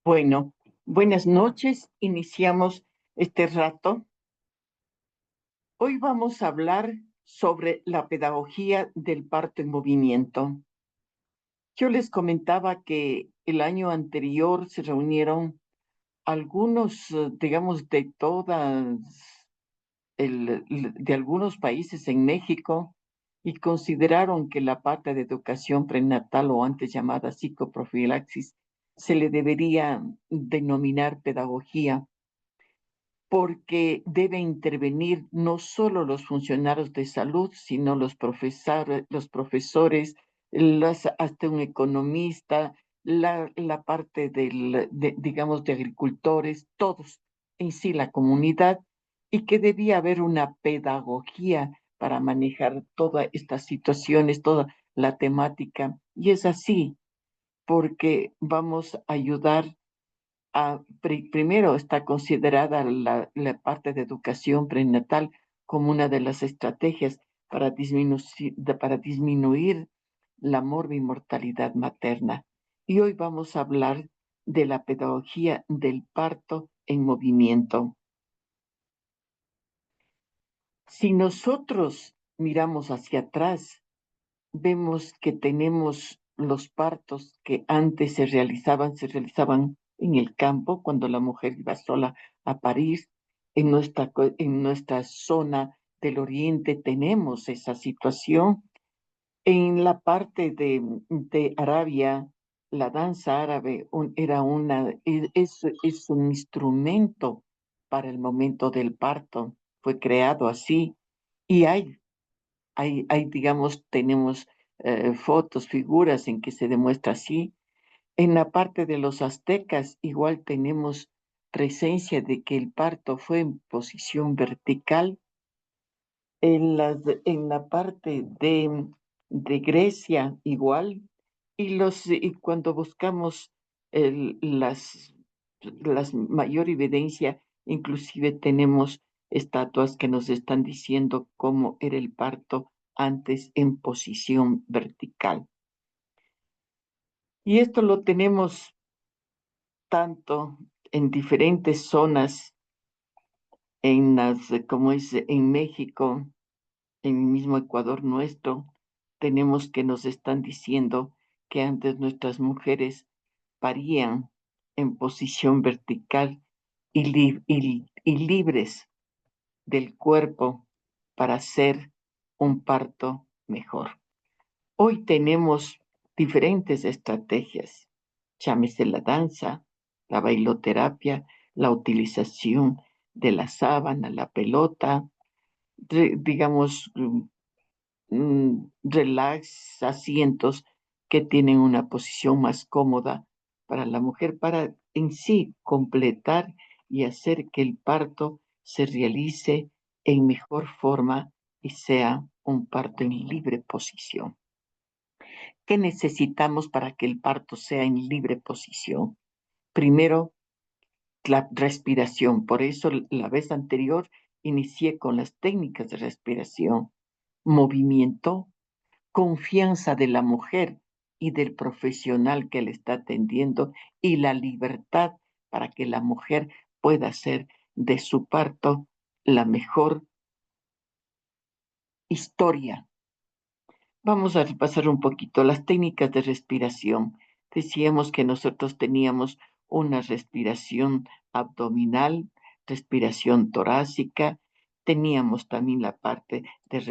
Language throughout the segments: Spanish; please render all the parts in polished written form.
Bueno, buenas noches. Iniciamos este rato. Hoy vamos a hablar sobre la pedagogía del parto en movimiento. Yo les comentaba que el año anterior se reunieron algunos, digamos, de algunos países en México y consideraron que la parte de educación prenatal o antes llamada psicoprofilaxis se le debería denominar pedagogía porque debe intervenir no solo los funcionarios de salud, sino los profesores, hasta un economista, la parte digamos, de agricultores, todos en sí la comunidad, y que debía haber una pedagogía para manejar todas estas situaciones, toda la temática. Y es así, porque vamos a ayudar primero está considerada la parte de educación prenatal como una de las estrategias para disminuir la mortalidad materna. Y hoy vamos a hablar de la pedagogía del parto en movimiento. Si nosotros miramos hacia atrás, vemos que tenemos los partos que antes se realizaban en el campo, cuando la mujer iba sola a parir. En nuestra zona del oriente tenemos esa situación. En la parte de Arabia, la danza árabe es un instrumento para el momento del parto. Fue creado así. Y digamos, tenemos fotos, figuras en que se demuestra así. En la parte de los aztecas, igual tenemos presencia de que el parto fue en posición vertical. En la parte de Grecia, igual. Y cuando buscamos las mayor evidencia, inclusive tenemos estatuas que nos están diciendo cómo era el parto antes en posición vertical. Y esto lo tenemos tanto en diferentes zonas, como es en México, en el mismo Ecuador nuestro, tenemos que nos están diciendo que antes nuestras mujeres parían en posición vertical y libres del cuerpo para hacer un parto mejor. Hoy tenemos diferentes estrategias, llámese la danza, la bailoterapia, la utilización de la sábana, la pelota, digamos, relax, asientos que tienen una posición más cómoda para la mujer, para en sí completar y hacer que el parto se realice en mejor forma y sea un parto en libre posición. ¿Qué necesitamos para que el parto sea en libre posición? Primero, la respiración. Por eso la vez anterior inicié con las técnicas de respiración, movimiento, confianza de la mujer y del profesional que le está atendiendo y la libertad para que la mujer pueda hacer de su parto la mejor historia. Vamos a repasar un poquito las técnicas de respiración. Decíamos que nosotros teníamos una respiración abdominal, respiración torácica, teníamos también la parte de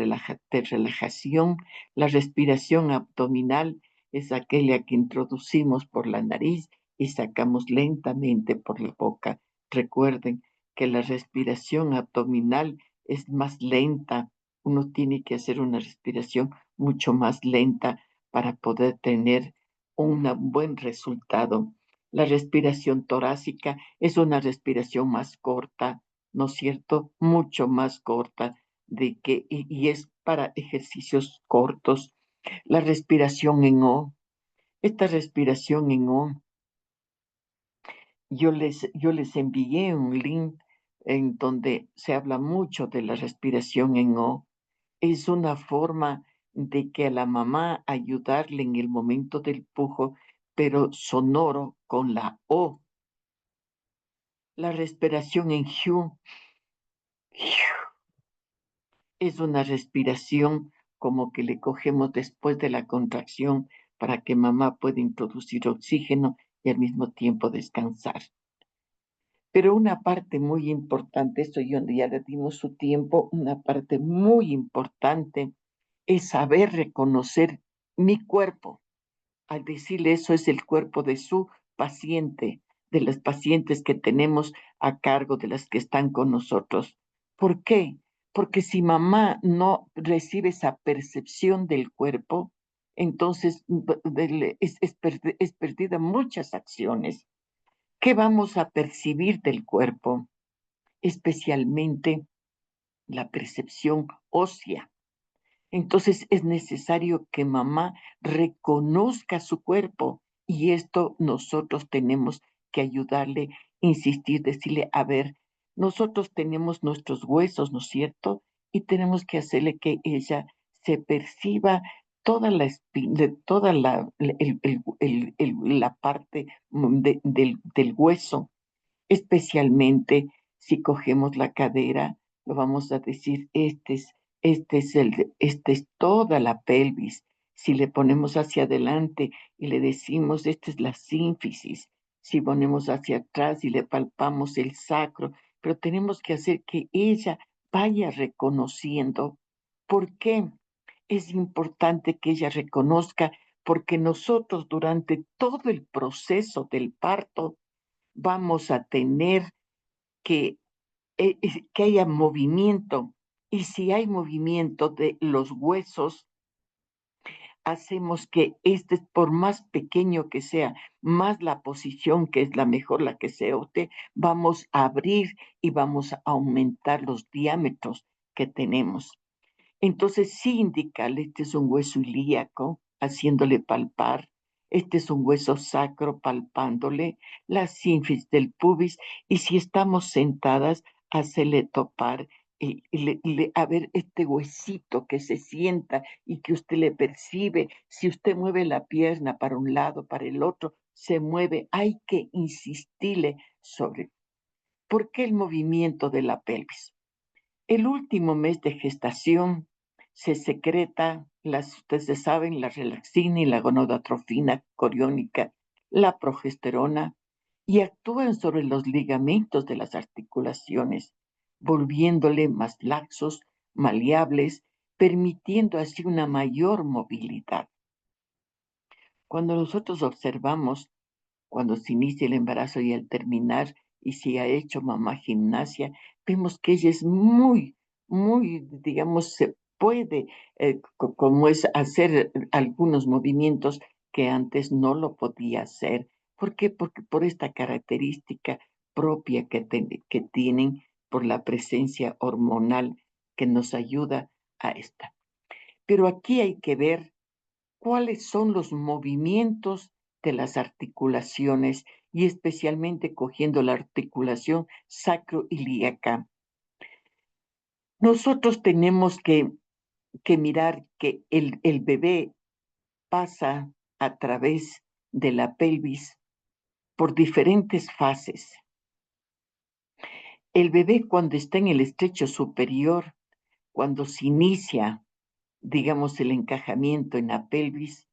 relajación. La respiración abdominal es aquella que introducimos por la nariz y sacamos lentamente por la boca. Recuerden, que la respiración abdominal es más lenta. Uno tiene que hacer una respiración mucho más lenta para poder tener un buen resultado. La respiración torácica es una respiración más corta, ¿no es cierto? Mucho más corta y es para ejercicios cortos. La respiración en O, esta respiración en O, yo les envié un link en donde se habla mucho de la respiración en O. Es una forma de que a la mamá ayudarle en el momento del pujo, pero sonoro con la O. La respiración en Hu es una respiración como que le cogemos después de la contracción para que mamá pueda introducir oxígeno y al mismo tiempo descansar. Pero una parte muy importante, esto ya le dimos su tiempo, una parte muy importante es saber reconocer mi cuerpo. Al decirle eso es el cuerpo de su paciente, de las pacientes que tenemos a cargo, de las que están con nosotros. ¿Por qué? Porque si mamá no recibe esa percepción del cuerpo, entonces es perdida muchas acciones. ¿Qué vamos a percibir del cuerpo? Especialmente la percepción ósea. Entonces es necesario que mamá reconozca su cuerpo y esto nosotros tenemos que ayudarle, insistir, decirle, a ver, nosotros tenemos nuestros huesos, ¿no es cierto? Y tenemos que hacerle que ella se perciba toda la parte del hueso, especialmente si cogemos la cadera, lo vamos a decir, este es toda la pelvis. Si le ponemos hacia adelante y le decimos, esta es la sínfisis, si ponemos hacia atrás y le palpamos el sacro, pero tenemos que hacer que ella vaya reconociendo. ¿Por qué? Es importante que ella reconozca, porque nosotros durante todo el proceso del parto vamos a tener que, que haya movimiento. Y si hay movimiento de los huesos, hacemos que este, por más pequeño que sea, más la posición que es la mejor, la que se opte, vamos a abrir y vamos a aumentar los diámetros que tenemos. Entonces sí indicarle, este es un hueso ilíaco, haciéndole palpar, este es un hueso sacro, palpándole la sínfisis del pubis, y si estamos sentadas, hacerle topar, a ver este huesito que se sienta y que usted le percibe. Si usted mueve la pierna para un lado, para el otro, se mueve, hay que insistirle sobre. ¿Por qué el movimiento de la pelvis? El último mes de gestación se secreta, ustedes saben, la relaxina y la gonadotrofina coriónica, la progesterona, y actúan sobre los ligamentos de las articulaciones, volviéndole más laxos, maleables, permitiendo así una mayor movilidad. Cuando nosotros observamos cuando se inicia el embarazo y al terminar, y si ha hecho mamá gimnasia, vemos que ella es muy, digamos, se puede, como es hacer algunos movimientos que antes no lo podía hacer. ¿Por qué? Porque por esta característica propia que tienen por la presencia hormonal que nos ayuda a esta. Pero aquí hay que ver cuáles son los movimientos de las articulaciones y especialmente cogiendo la articulación sacroilíaca. Nosotros tenemos que mirar que el bebé pasa a través de la pelvis por diferentes fases. El bebé cuando está en el estrecho superior, cuando se inicia, digamos, el encajamiento en la pelvis,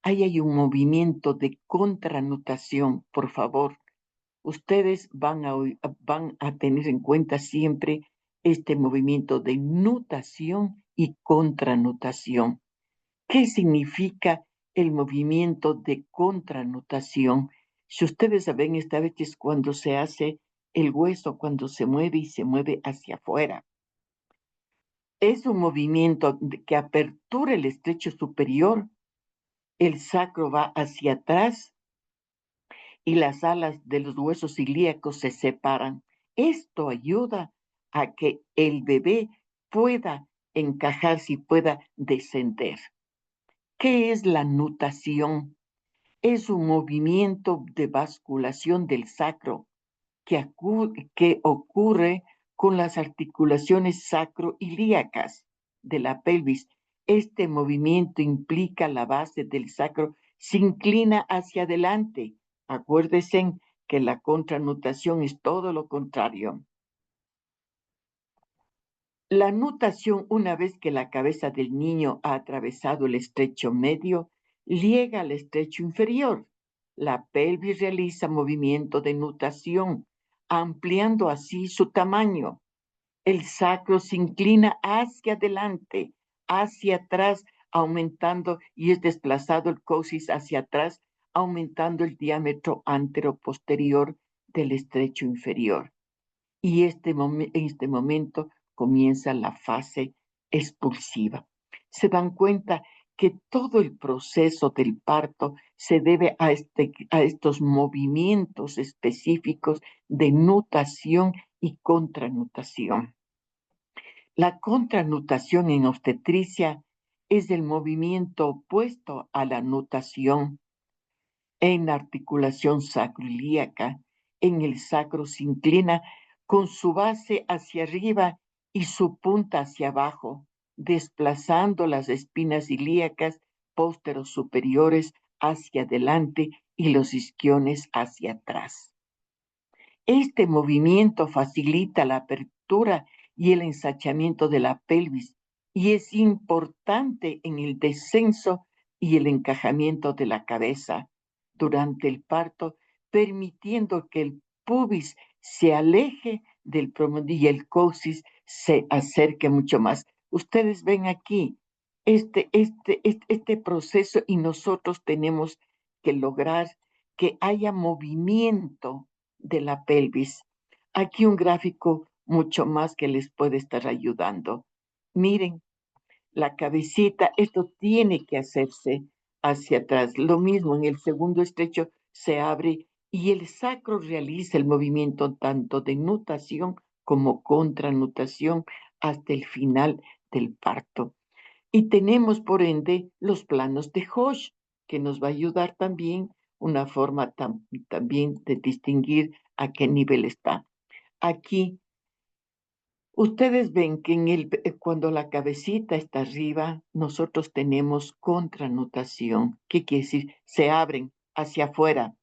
ahí hay un movimiento de contranutación. Por favor, ustedes van a tener en cuenta siempre este movimiento de nutación y contranutación. ¿Qué significa el movimiento de contranutación? Si ustedes saben, esta vez es cuando se hace el hueso cuando se mueve y se mueve hacia afuera. Es un movimiento que apertura el estrecho superior, el sacro va hacia atrás y las alas de los huesos ilíacos se separan. Esto ayuda a que el bebé pueda encajarse y pueda descender. ¿Qué es la nutación? Es un movimiento de basculación del sacro que ocurre con las articulaciones sacroilíacas de la pelvis. Este movimiento implica la base del sacro se inclina hacia adelante. Acuérdense que la contranutación es todo lo contrario. La nutación, una vez que la cabeza del niño ha atravesado el estrecho medio, llega al estrecho inferior. La pelvis realiza movimiento de nutación, ampliando así su tamaño. El sacro se inclina hacia adelante, hacia atrás, aumentando y es desplazado el coxis hacia atrás, aumentando el diámetro antero-posterior del estrecho inferior. Y este momento comienza la fase expulsiva. Se dan cuenta que todo el proceso del parto se debe a estos movimientos específicos de nutación y contranutación. La contranutación en obstetricia es el movimiento opuesto a la nutación en la articulación sacroiliaca. En el sacro se inclina con su base hacia arriba y su punta hacia abajo, desplazando las espinas ilíacas pósteros superiores hacia adelante y los isquiones hacia atrás. Este movimiento facilita la apertura y el ensanchamiento de la pelvis y es importante en el descenso y el encajamiento de la cabeza durante el parto, permitiendo que el pubis se aleje del promontorio y el coxis se acerque mucho más. Ustedes ven aquí este proceso y nosotros tenemos que lograr que haya movimiento de la pelvis. Aquí un gráfico mucho más que les puede estar ayudando. Miren, la cabecita, esto tiene que hacerse hacia atrás. Lo mismo en el segundo estrecho se abre y el sacro realiza el movimiento tanto de nutación como contranutación hasta el final del parto. Y tenemos, por ende, los planos de Hosch, que nos va a ayudar también una forma también de distinguir a qué nivel está. Aquí, ustedes ven que cuando la cabecita está arriba, nosotros tenemos contranutación. ¿Qué quiere decir? Se abren hacia afuera.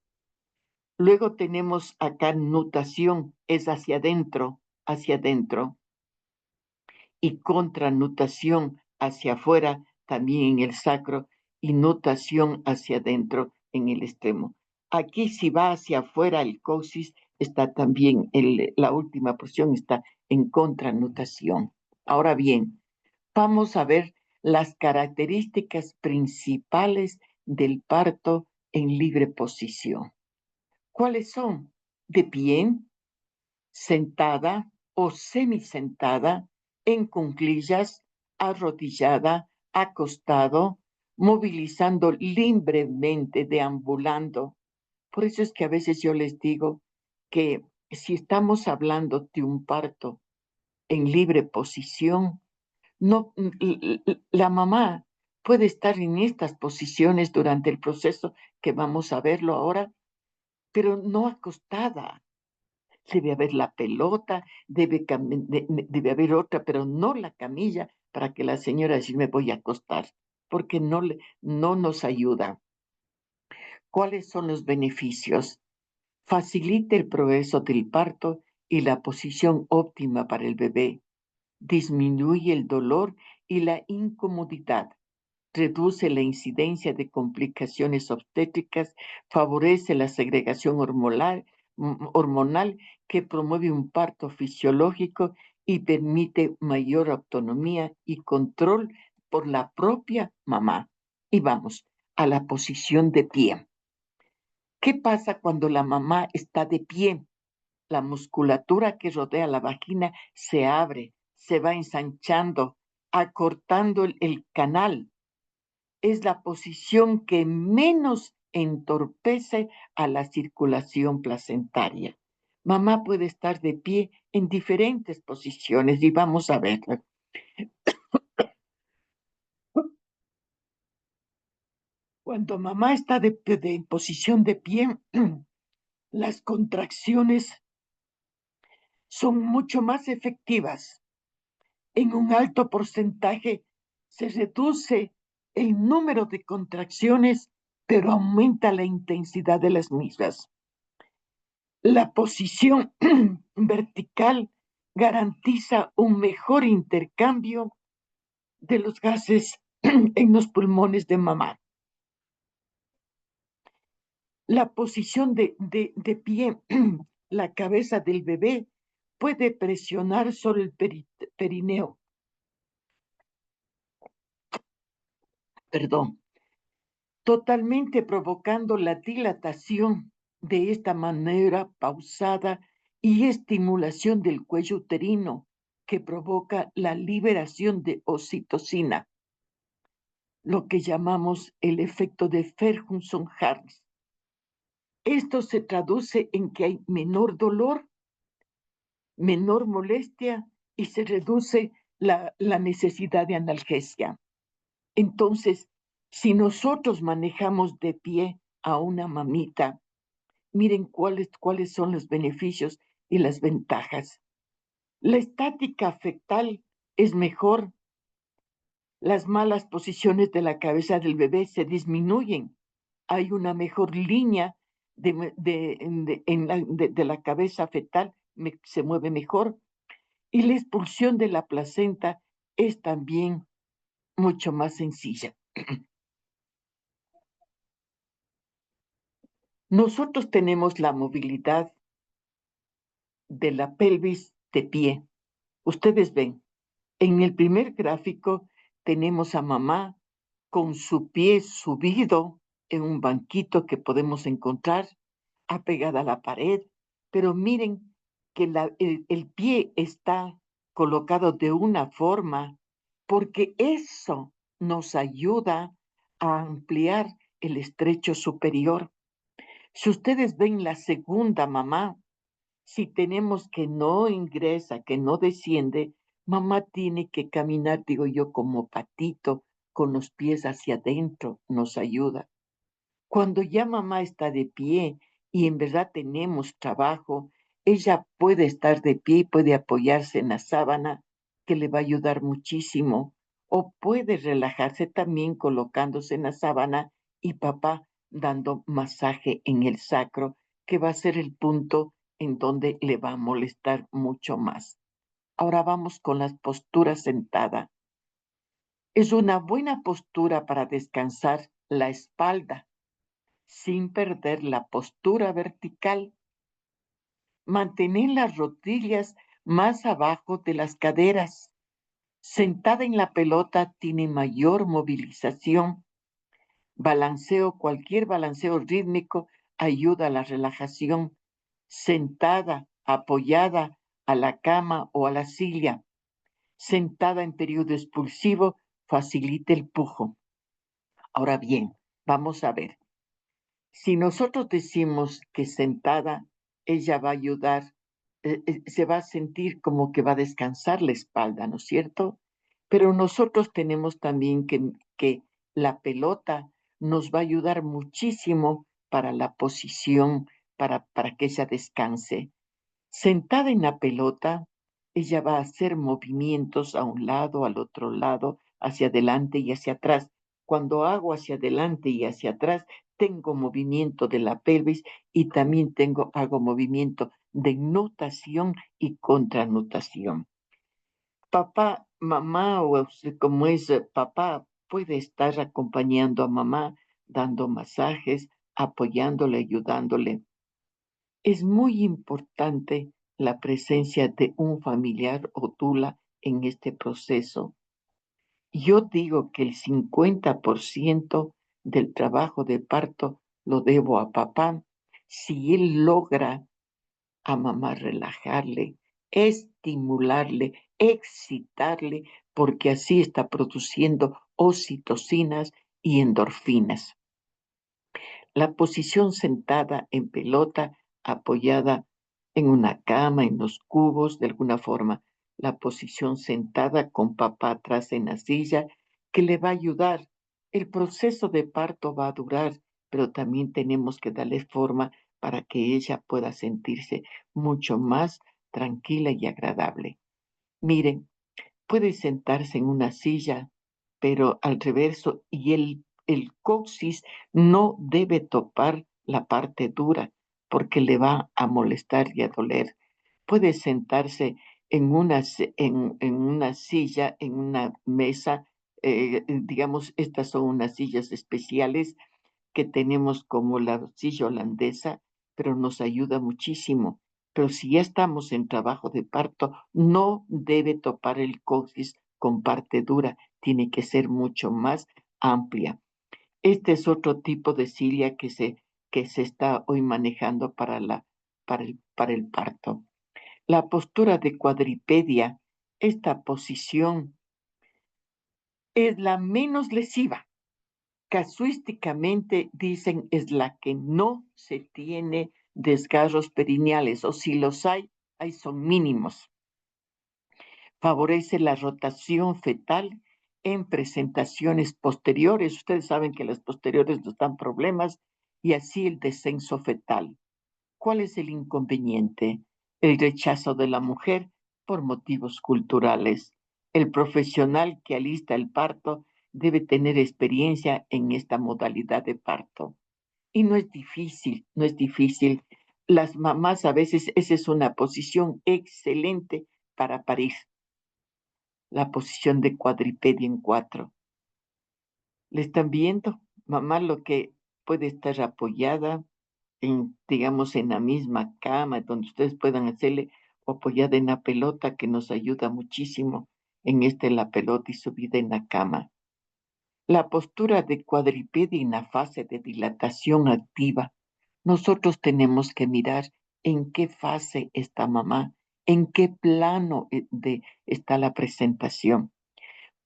Luego tenemos acá nutación, es hacia adentro, hacia adentro. Y contranutación hacia afuera, también en el sacro, y nutación hacia adentro en el extremo. Aquí si va hacia afuera el coxis, está también, la última porción está en contranutación. Ahora bien, vamos a ver las características principales del parto en libre posición. ¿Cuáles son? De pie, sentada o semisentada, en cuclillas, arrodillada, acostado, movilizando libremente, deambulando. Por eso es que a veces yo les digo que si estamos hablando de un parto en libre posición, no, la mamá puede estar en estas posiciones durante el proceso que vamos a verlo ahora, pero no acostada. Debe haber la pelota, debe haber otra, pero no la camilla para que la señora decir me voy a acostar, porque no nos ayuda. ¿Cuáles son los beneficios? Facilita el progreso del parto y la posición óptima para el bebé. Disminuye el dolor y la incomodidad. Reduce la incidencia de complicaciones obstétricas, favorece la segregación hormonal que promueve un parto fisiológico y permite mayor autonomía y control por la propia mamá. Y vamos a la posición de pie. ¿Qué pasa cuando la mamá está de pie? la musculatura que rodea la vagina se abre, se va ensanchando, acortando el canal. Es la posición que menos entorpece a la circulación placentaria. Mamá puede estar de pie en diferentes posiciones y vamos a verla. Cuando mamá está en posición de pie, las contracciones son mucho más efectivas. En un alto porcentaje se reduce el número de contracciones, pero aumenta la intensidad de las mismas. La posición vertical garantiza un mejor intercambio de los gases en los pulmones de mamá. La posición de pie, la cabeza del bebé puede presionar sobre el perineo, perdón, totalmente provocando la dilatación de esta manera pausada y estimulación del cuello uterino que provoca la liberación de oxitocina, lo que llamamos el efecto de Ferguson-Harms. Esto se traduce en que hay menor dolor, menor molestia y se reduce la necesidad de analgesia. Entonces, si nosotros manejamos de pie a una mamita, miren cuáles son los beneficios y las ventajas. La estática fetal es mejor. Las malas posiciones de la cabeza del bebé se disminuyen. Hay una mejor línea de la cabeza fetal, se mueve mejor. Y la expulsión de la placenta es también mucho más sencilla. Nosotros tenemos la movilidad de la pelvis de pie. Ustedes ven, en el primer gráfico tenemos a mamá con su pie subido en un banquito que podemos encontrar apegada a la pared, pero miren que el pie está colocado de una forma porque eso nos ayuda a ampliar el estrecho superior. Si ustedes ven la segunda mamá, si tenemos que no ingresa, que no desciende, mamá tiene que caminar, digo yo, como patito, con los pies hacia adentro, nos ayuda. Cuando ya mamá está de pie y en verdad tenemos trabajo, ella puede estar de pie y puede apoyarse en la sábana, que le va a ayudar muchísimo, o puede relajarse también colocándose en la sábana y papá dando masaje en el sacro, que va a ser el punto en donde le va a molestar mucho más. Ahora vamos con las posturas sentada. Es una buena postura para descansar la espalda sin perder la postura vertical. Mantener las rodillas más abajo de las caderas. Sentada en la pelota tiene mayor movilización. Cualquier balanceo rítmico ayuda a la relajación. Sentada, apoyada a la cama o a la silla. Sentada en periodo expulsivo facilita el pujo. Ahora bien, vamos a ver. Si nosotros decimos que sentada, ella va a ayudar, se va a sentir como que va a descansar la espalda, ¿no es cierto? Pero nosotros tenemos también que la pelota nos va a ayudar muchísimo para la posición, para que ella descanse. Sentada en la pelota, ella va a hacer movimientos a un lado, al otro lado, hacia adelante y hacia atrás. Cuando hago hacia adelante y hacia atrás, tengo movimiento de la pelvis y también hago movimiento de nutación y contranutación. Papá, mamá, o como es papá, puede estar acompañando a mamá, dando masajes, apoyándole, ayudándole. Es muy importante la presencia de un familiar o tula en este proceso. Yo digo que el 50% del trabajo de parto lo debo a papá. Si él logra a mamá relajarle, estimularle, excitarle, porque así está produciendo oxitocinas y endorfinas. La posición sentada en pelota, apoyada en una cama, en los cubos, de alguna forma. La posición sentada con papá atrás en la silla, que le va a ayudar. El proceso de parto va a durar, pero también tenemos que darle forma para que ella pueda sentirse mucho más tranquila y agradable. Miren, puede sentarse en una silla, pero al reverso, y el coxis no debe topar la parte dura porque le va a molestar y a doler. Puede sentarse en una silla, en una mesa, digamos, estas son unas sillas especiales que tenemos como la silla holandesa, pero nos ayuda muchísimo. Pero si ya estamos en trabajo de parto, no debe topar el coxis con parte dura, tiene que ser mucho más amplia. Este es otro tipo de silla que se está hoy manejando para el parto. La postura de cuadripedia, esta posición es la menos lesiva. Casuísticamente dicen es la que no se tiene desgarros perineales, o si los hay son mínimos. Favorece la rotación fetal en presentaciones posteriores. Ustedes saben que las posteriores nos dan problemas y así el descenso fetal. ¿Cuál es el inconveniente? El rechazo de la mujer por motivos culturales. El profesional que alista el parto debe tener experiencia en esta modalidad de parto. Y no es difícil, no es difícil. Las mamás a veces, esa es una posición excelente para parir, la posición de cuadripedia en cuatro. ¿Le están viendo? Mamá lo que puede estar apoyada en, digamos, en la misma cama, donde ustedes puedan hacerle o apoyada en la pelota, que nos ayuda muchísimo en la pelota y subida en la cama. La postura de cuadripedia en la fase de dilatación activa. Nosotros tenemos que mirar en qué fase está mamá, en qué plano está la presentación.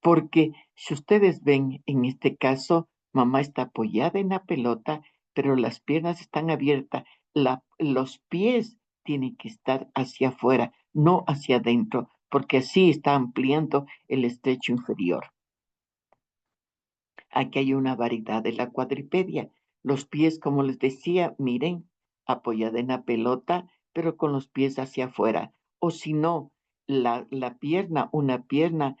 Porque si ustedes ven en este caso, mamá está apoyada en la pelota, pero las piernas están abiertas, los pies tienen que estar hacia afuera, no hacia adentro, porque así está ampliando el estrecho inferior. Aquí hay una variedad de la cuadripedia. Los pies, como les decía, miren, apoyada en la pelota, pero con los pies hacia afuera. O si no, la pierna, una pierna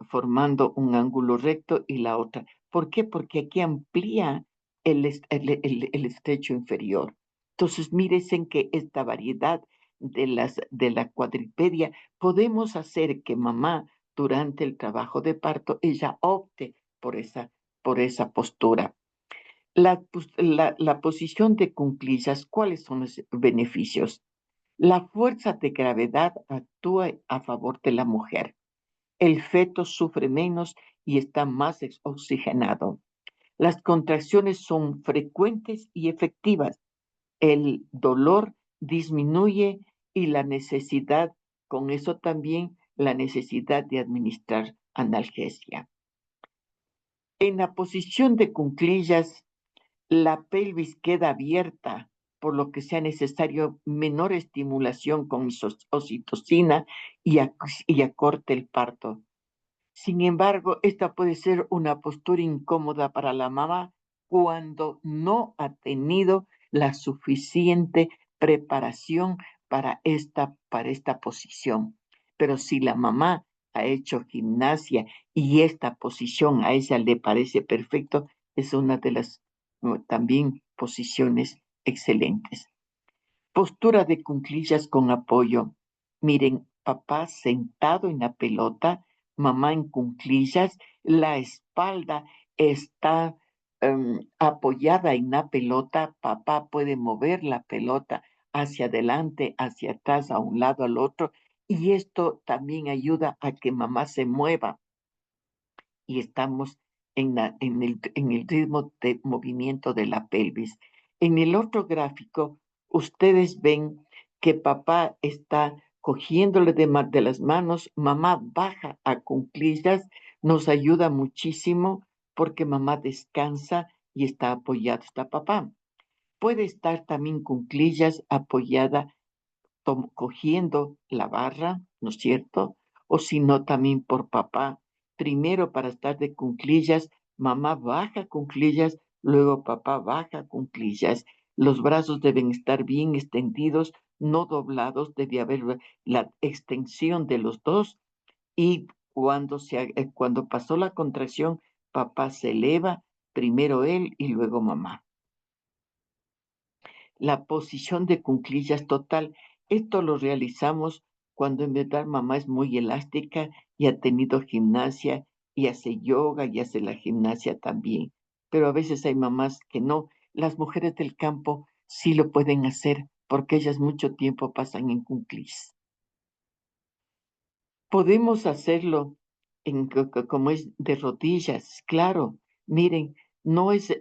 formando un ángulo recto y la otra. ¿Por qué? Porque aquí amplía el estrecho inferior. Entonces, mírense que esta variedad de la cuadripedia podemos hacer que mamá, durante el trabajo de parto, ella opte por esa postura. La posición de cuclillas, ¿cuáles son los beneficios? La fuerza de gravedad actúa a favor de la mujer. El feto sufre menos y está más oxigenado. Las contracciones son frecuentes y efectivas. El dolor disminuye y la necesidad, con eso también la necesidad de administrar analgesia. En la posición de cuclillas, la pelvis queda abierta, por lo que sea necesario menor estimulación con oxitocina y acorte el parto. Sin embargo, esta puede ser una postura incómoda para la mamá cuando no ha tenido la suficiente preparación para esta posición. Pero si la mamá ha hecho gimnasia y esta posición a ella le parece perfecto, es una de las también posiciones excelentes. Postura de cuclillas con apoyo. Miren, papá sentado en la pelota, mamá en cuclillas, la espalda está apoyada en la pelota, papá puede mover la pelota hacia adelante, hacia atrás, a un lado, al otro, y esto también ayuda a que mamá se mueva y estamos en el ritmo de movimiento de la pelvis. En el otro gráfico, ustedes ven que papá está cogiéndole de las manos, mamá baja a cuclillas, nos ayuda muchísimo porque mamá descansa y está apoyado, está papá. Puede estar también cuclillas apoyada cogiendo la barra, ¿no es cierto? O si no, también por papá. Primero para estar de cuclillas, mamá baja cuclillas, luego papá baja cuclillas. Los brazos deben estar bien extendidos, no doblados, debe haber la extensión de los dos y cuando pasó la contracción, papá se eleva, primero él y luego mamá. La posición de cuclillas total. Esto lo realizamos cuando en verdad mamá es muy elástica y ha tenido gimnasia y hace yoga y hace la gimnasia también. Pero a veces hay mamás que no. Las mujeres del campo sí lo pueden hacer porque ellas mucho tiempo pasan en cuclillas. Podemos hacerlo como es de rodillas, claro. Miren, no es,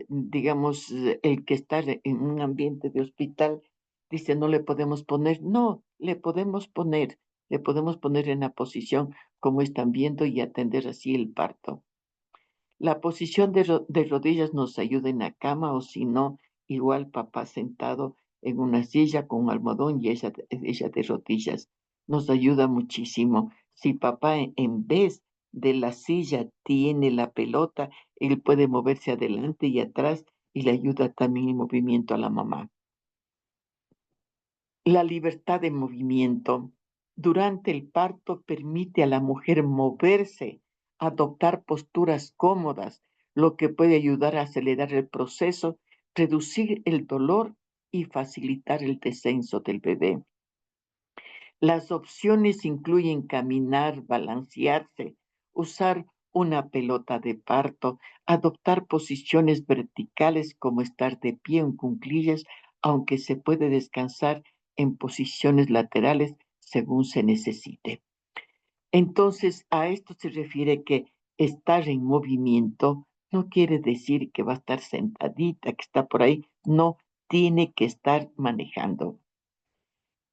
digamos, el que está en un ambiente de hospital, dice, no le podemos poner. No, le podemos poner en la posición como están viendo y atender así el parto. La posición de rodillas nos ayuda en la cama o si no, igual papá sentado en una silla con un almohadón y ella de rodillas. Nos ayuda muchísimo. Si papá en vez de la silla tiene la pelota, él puede moverse adelante y atrás y le ayuda también en movimiento a la mamá. La libertad de movimiento durante el parto permite a la mujer moverse, adoptar posturas cómodas, lo que puede ayudar a acelerar el proceso, reducir el dolor y facilitar el descenso del bebé. Las opciones incluyen caminar, balancearse, usar una pelota de parto, adoptar posiciones verticales como estar de pie en cuclillas, aunque se puede descansar en posiciones laterales según se necesite. Entonces, a esto se refiere que estar en movimiento no quiere decir que va a estar sentadita, que está por ahí, no, tiene que estar manejando.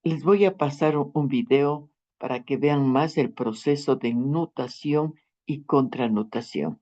Les voy a pasar un video para que vean más el proceso de nutación y contranutación.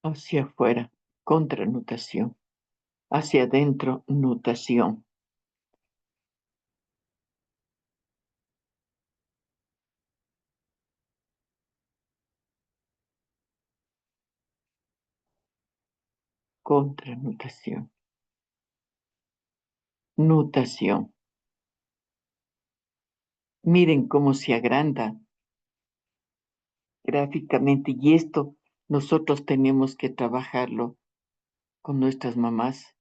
Hacia afuera, contranutación. Hacia adentro, nutación. Contranutación. Nutación. Miren cómo se agranda gráficamente y esto nosotros tenemos que trabajarlo con nuestras mamás.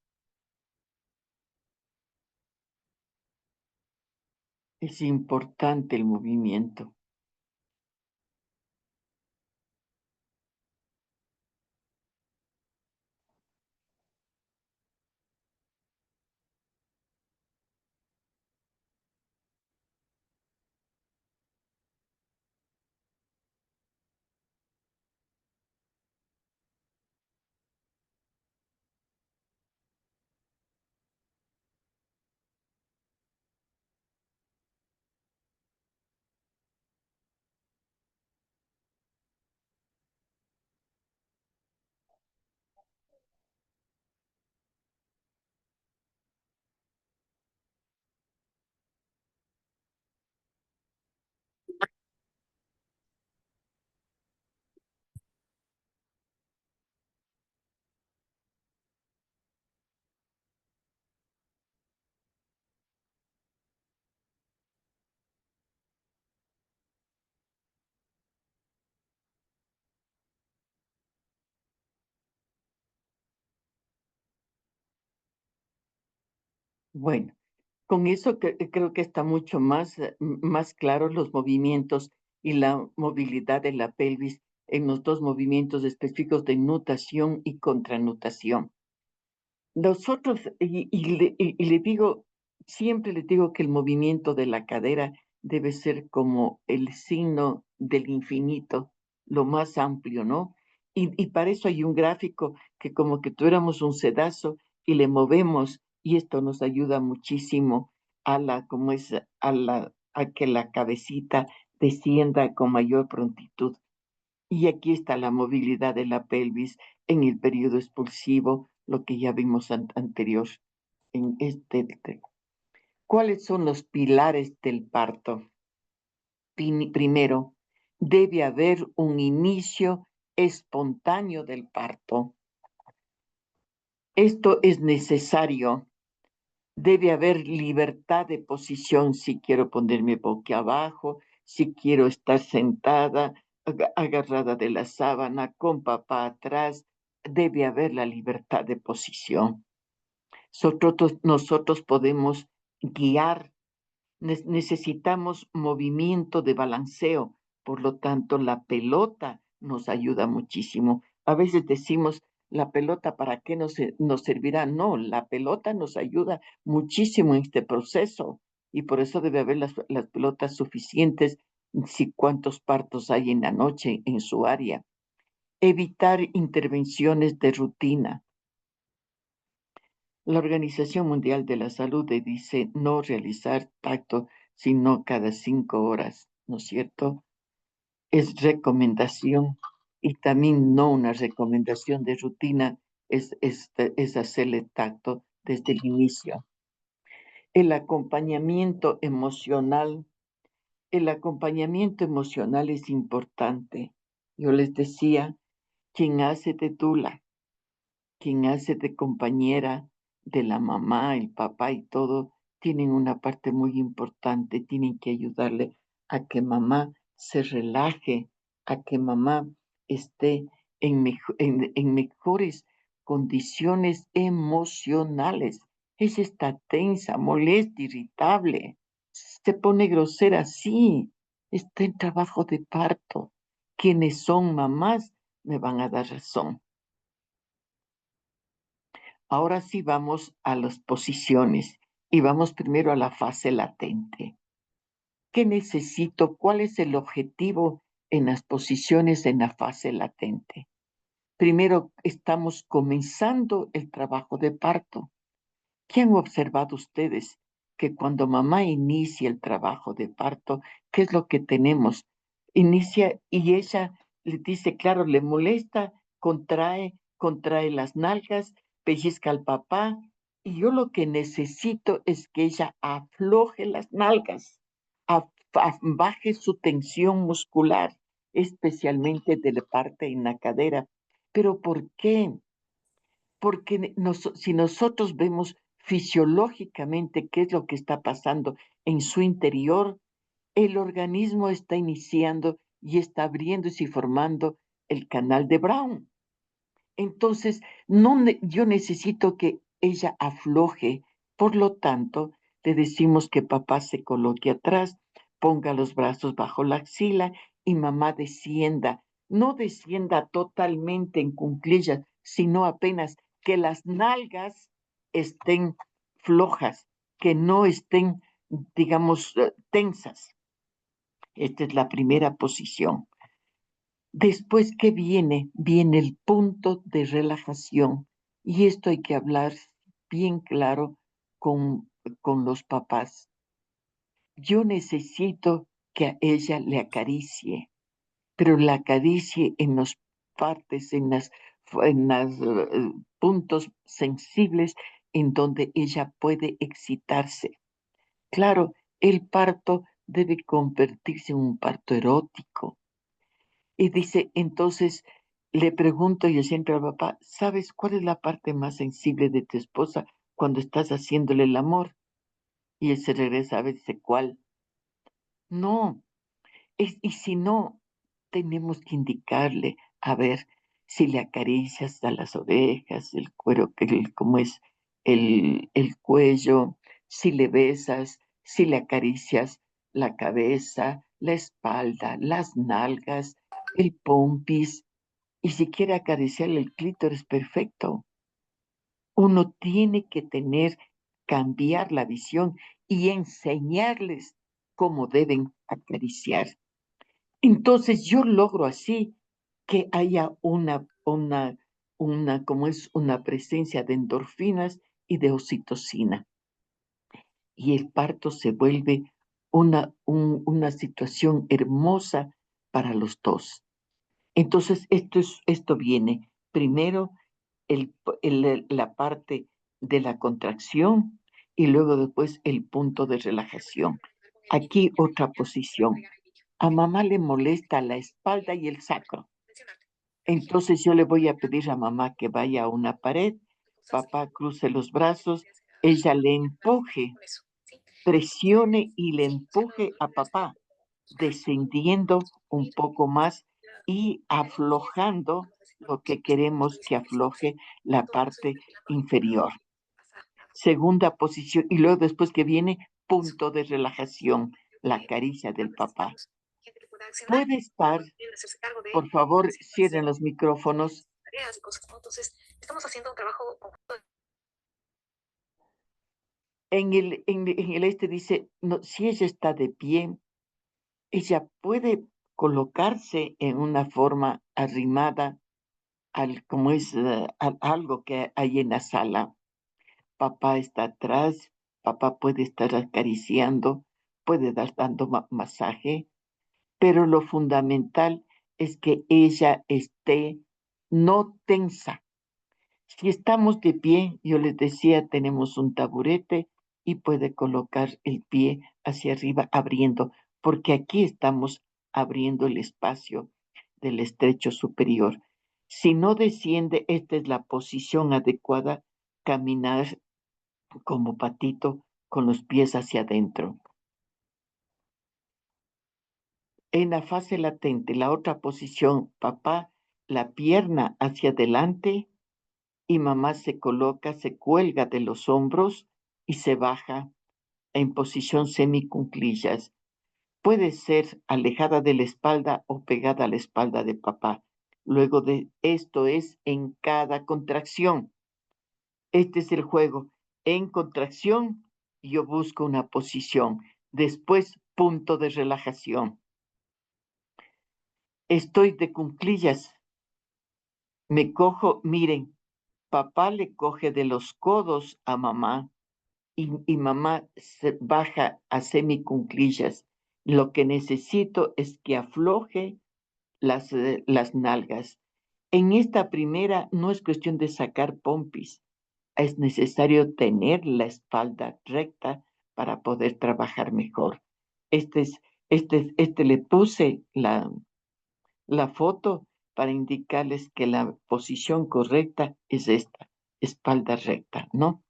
Es importante el movimiento. Bueno, con eso creo que está mucho más, más claro los movimientos y la movilidad de la pelvis en los dos movimientos específicos de nutación y contranutación. Nosotros, y le digo, siempre le digo que el movimiento de la cadera debe ser como el signo del infinito, lo más amplio, ¿no? Y para eso hay un gráfico que como que tuviéramos un sedazo y le movemos, y esto nos ayuda muchísimo como es, a que la cabecita descienda con mayor prontitud. Y aquí está la movilidad de la pelvis en el periodo expulsivo, lo que ya vimos anterior en ¿Cuáles son los pilares del parto? Primero, debe haber un inicio espontáneo del parto. Esto es necesario. Debe haber libertad de posición si quiero ponerme boca abajo, si quiero estar sentada, agarrada de la sábana, con papá atrás. Debe haber la libertad de posición. Nosotros podemos guiar, necesitamos movimiento de balanceo, por lo tanto la pelota nos ayuda muchísimo. A veces decimos, la pelota, ¿para qué nos servirá? No, la pelota nos ayuda muchísimo en este proceso y por eso debe haber las pelotas suficientes si cuántos partos hay en la noche en su área. Evitar intervenciones de rutina. La Organización Mundial de la Salud dice no realizar tacto sino cada 5 horas, ¿no es cierto? Es recomendación y también no una recomendación de rutina, es hacerle tacto desde el inicio. El acompañamiento emocional, el acompañamiento emocional es importante. Yo les decía, quien hace de tula, quien hace de compañera de la mamá, el papá y todo, tienen una parte muy importante, tienen que ayudarle a que mamá se relaje, a que mamá esté en mejores condiciones emocionales. Ella está tensa, molesta, irritable, se pone grosera, sí, está en trabajo de parto. Quienes son mamás me van a dar razón. Ahora sí vamos a las posiciones y vamos primero a la fase latente. ¿Qué necesito? ¿Cuál es el objetivo en las posiciones en la fase latente? Primero, estamos comenzando el trabajo de parto. ¿Qué han observado ustedes? Que cuando mamá inicia el trabajo de parto, ¿qué es lo que tenemos? Inicia y ella le dice, claro, le molesta, contrae las nalgas, pellizca al papá, y yo lo que necesito es que ella afloje las nalgas, baje su tensión muscular, especialmente de la parte en la cadera. ¿Pero por qué? Porque si nosotros vemos fisiológicamente qué es lo que está pasando en su interior, el organismo está iniciando y está abriéndose y formando el canal de Brown. Entonces, no, yo necesito que ella afloje. Por lo tanto, le decimos que papá se coloque atrás, ponga los brazos bajo la axila y mamá descienda. No descienda totalmente en cuclillas, sino apenas que las nalgas estén flojas, que no estén, digamos, tensas. Esta es la primera posición. Después, ¿qué viene? Viene el punto de relajación. Y esto hay que hablar bien claro con los papás. Yo necesito que a ella le acaricie, pero la acaricie en las partes, en los puntos sensibles en donde ella puede excitarse. Claro, el parto debe convertirse en un parto erótico. Y dice, entonces le pregunto yo siempre al papá, ¿sabes cuál es la parte más sensible de tu esposa cuando estás haciéndole el amor? Y él se regresa a ver, dice, ¿cuál? No, y si no, tenemos que indicarle, a ver, si le acaricias a las orejas, el cuero, como es el cuello, si le besas, si le acaricias la cabeza, la espalda, las nalgas, el pompis, y si quiere acariciarle el clítoris, perfecto. Uno tiene que cambiar la visión y enseñarles cómo deben acariciar. Entonces yo logro así que haya como es una presencia de endorfinas y de oxitocina. Y el parto se vuelve una situación hermosa para los dos. Entonces, esto viene primero la parte de la contracción y luego después el punto de relajación. Aquí otra posición. A mamá le molesta la espalda y el sacro. Entonces yo le voy a pedir a mamá que vaya a una pared, papá cruce los brazos, ella le empuje, presione y le empuje a papá, descendiendo un poco más y aflojando lo que queremos que afloje la parte inferior. Segunda posición, y luego después que viene punto de relajación, la caricia del papá. Puede estar, por favor, cierren los micrófonos. En el este dice, no, si ella está de pie, ella puede colocarse en una forma arrimada como es algo que hay en la sala. Papá está atrás, papá puede estar acariciando, puede dar dando masaje, pero lo fundamental es que ella esté no tensa. Si estamos de pie, yo les decía, tenemos un taburete y puede colocar el pie hacia arriba abriendo, porque aquí estamos abriendo el espacio del estrecho superior. Si no desciende, esta es la posición adecuada, caminar como patito con los pies hacia adentro. En la fase latente, la otra posición, papá, la pierna hacia adelante y mamá se coloca, se cuelga de los hombros y se baja en posición semicunclillas. Puede ser alejada de la espalda o pegada a la espalda de papá. Luego de esto es en cada contracción. Este es el juego. En contracción, yo busco una posición. Después, punto de relajación. Estoy de cunclillas. Me cojo, miren, papá le coge de los codos a mamá y mamá se baja a semicunclillas. Lo que necesito es que afloje las nalgas. En esta primera no es cuestión de sacar pompis, es necesario tener la espalda recta para poder trabajar mejor. Este le puse la foto para indicarles que la posición correcta es esta, espalda recta, ¿no?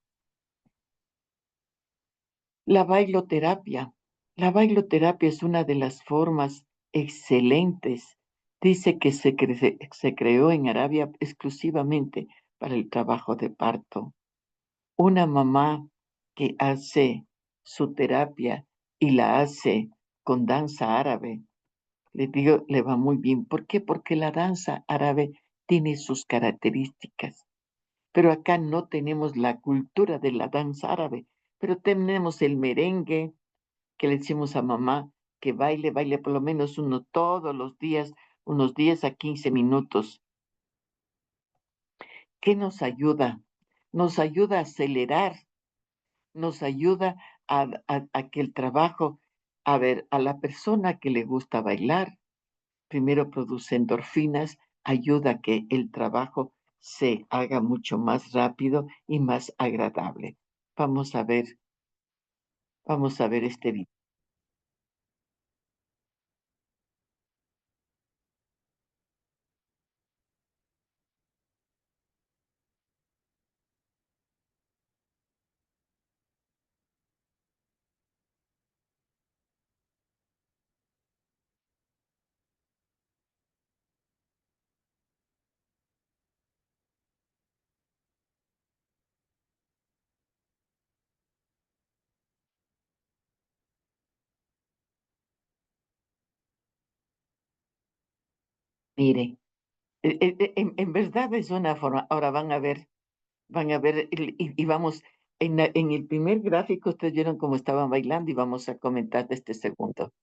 La bailoterapia. La bailoterapia es una de las formas excelentes. Dice que se creó en Arabia exclusivamente para el trabajo de parto. Una mamá que hace su terapia y la hace con danza árabe, le digo, le va muy bien. ¿Por qué? Porque la danza árabe tiene sus características. Pero acá no tenemos la cultura de la danza árabe, pero tenemos el merengue, que le decimos a mamá que baile por lo menos uno todos los días, unos 10 a 15 minutos. ¿Qué nos ayuda? Nos ayuda a acelerar, nos ayuda a que el trabajo, a ver, a la persona que le gusta bailar, primero produce endorfinas, ayuda a que el trabajo se haga mucho más rápido y más agradable. Vamos a ver, vamos a ver este video. Mire, en verdad es una forma. Ahora van a ver, y vamos, en el primer gráfico ustedes vieron cómo estaban bailando y vamos a comentar de este segundo.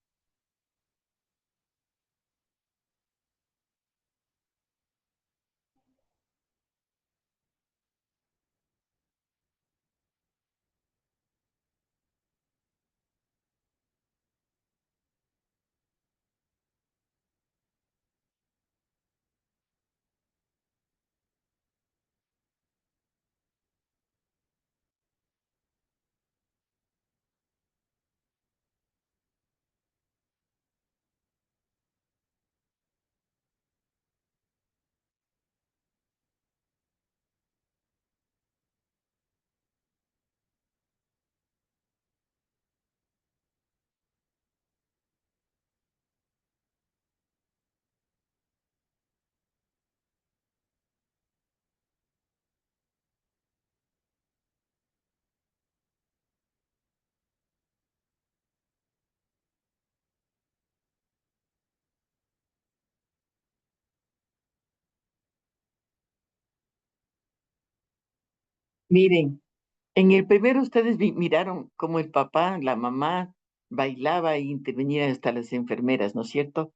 Miren, en el primero ustedes miraron cómo el papá, la mamá bailaba e intervenían hasta las enfermeras, ¿no es cierto?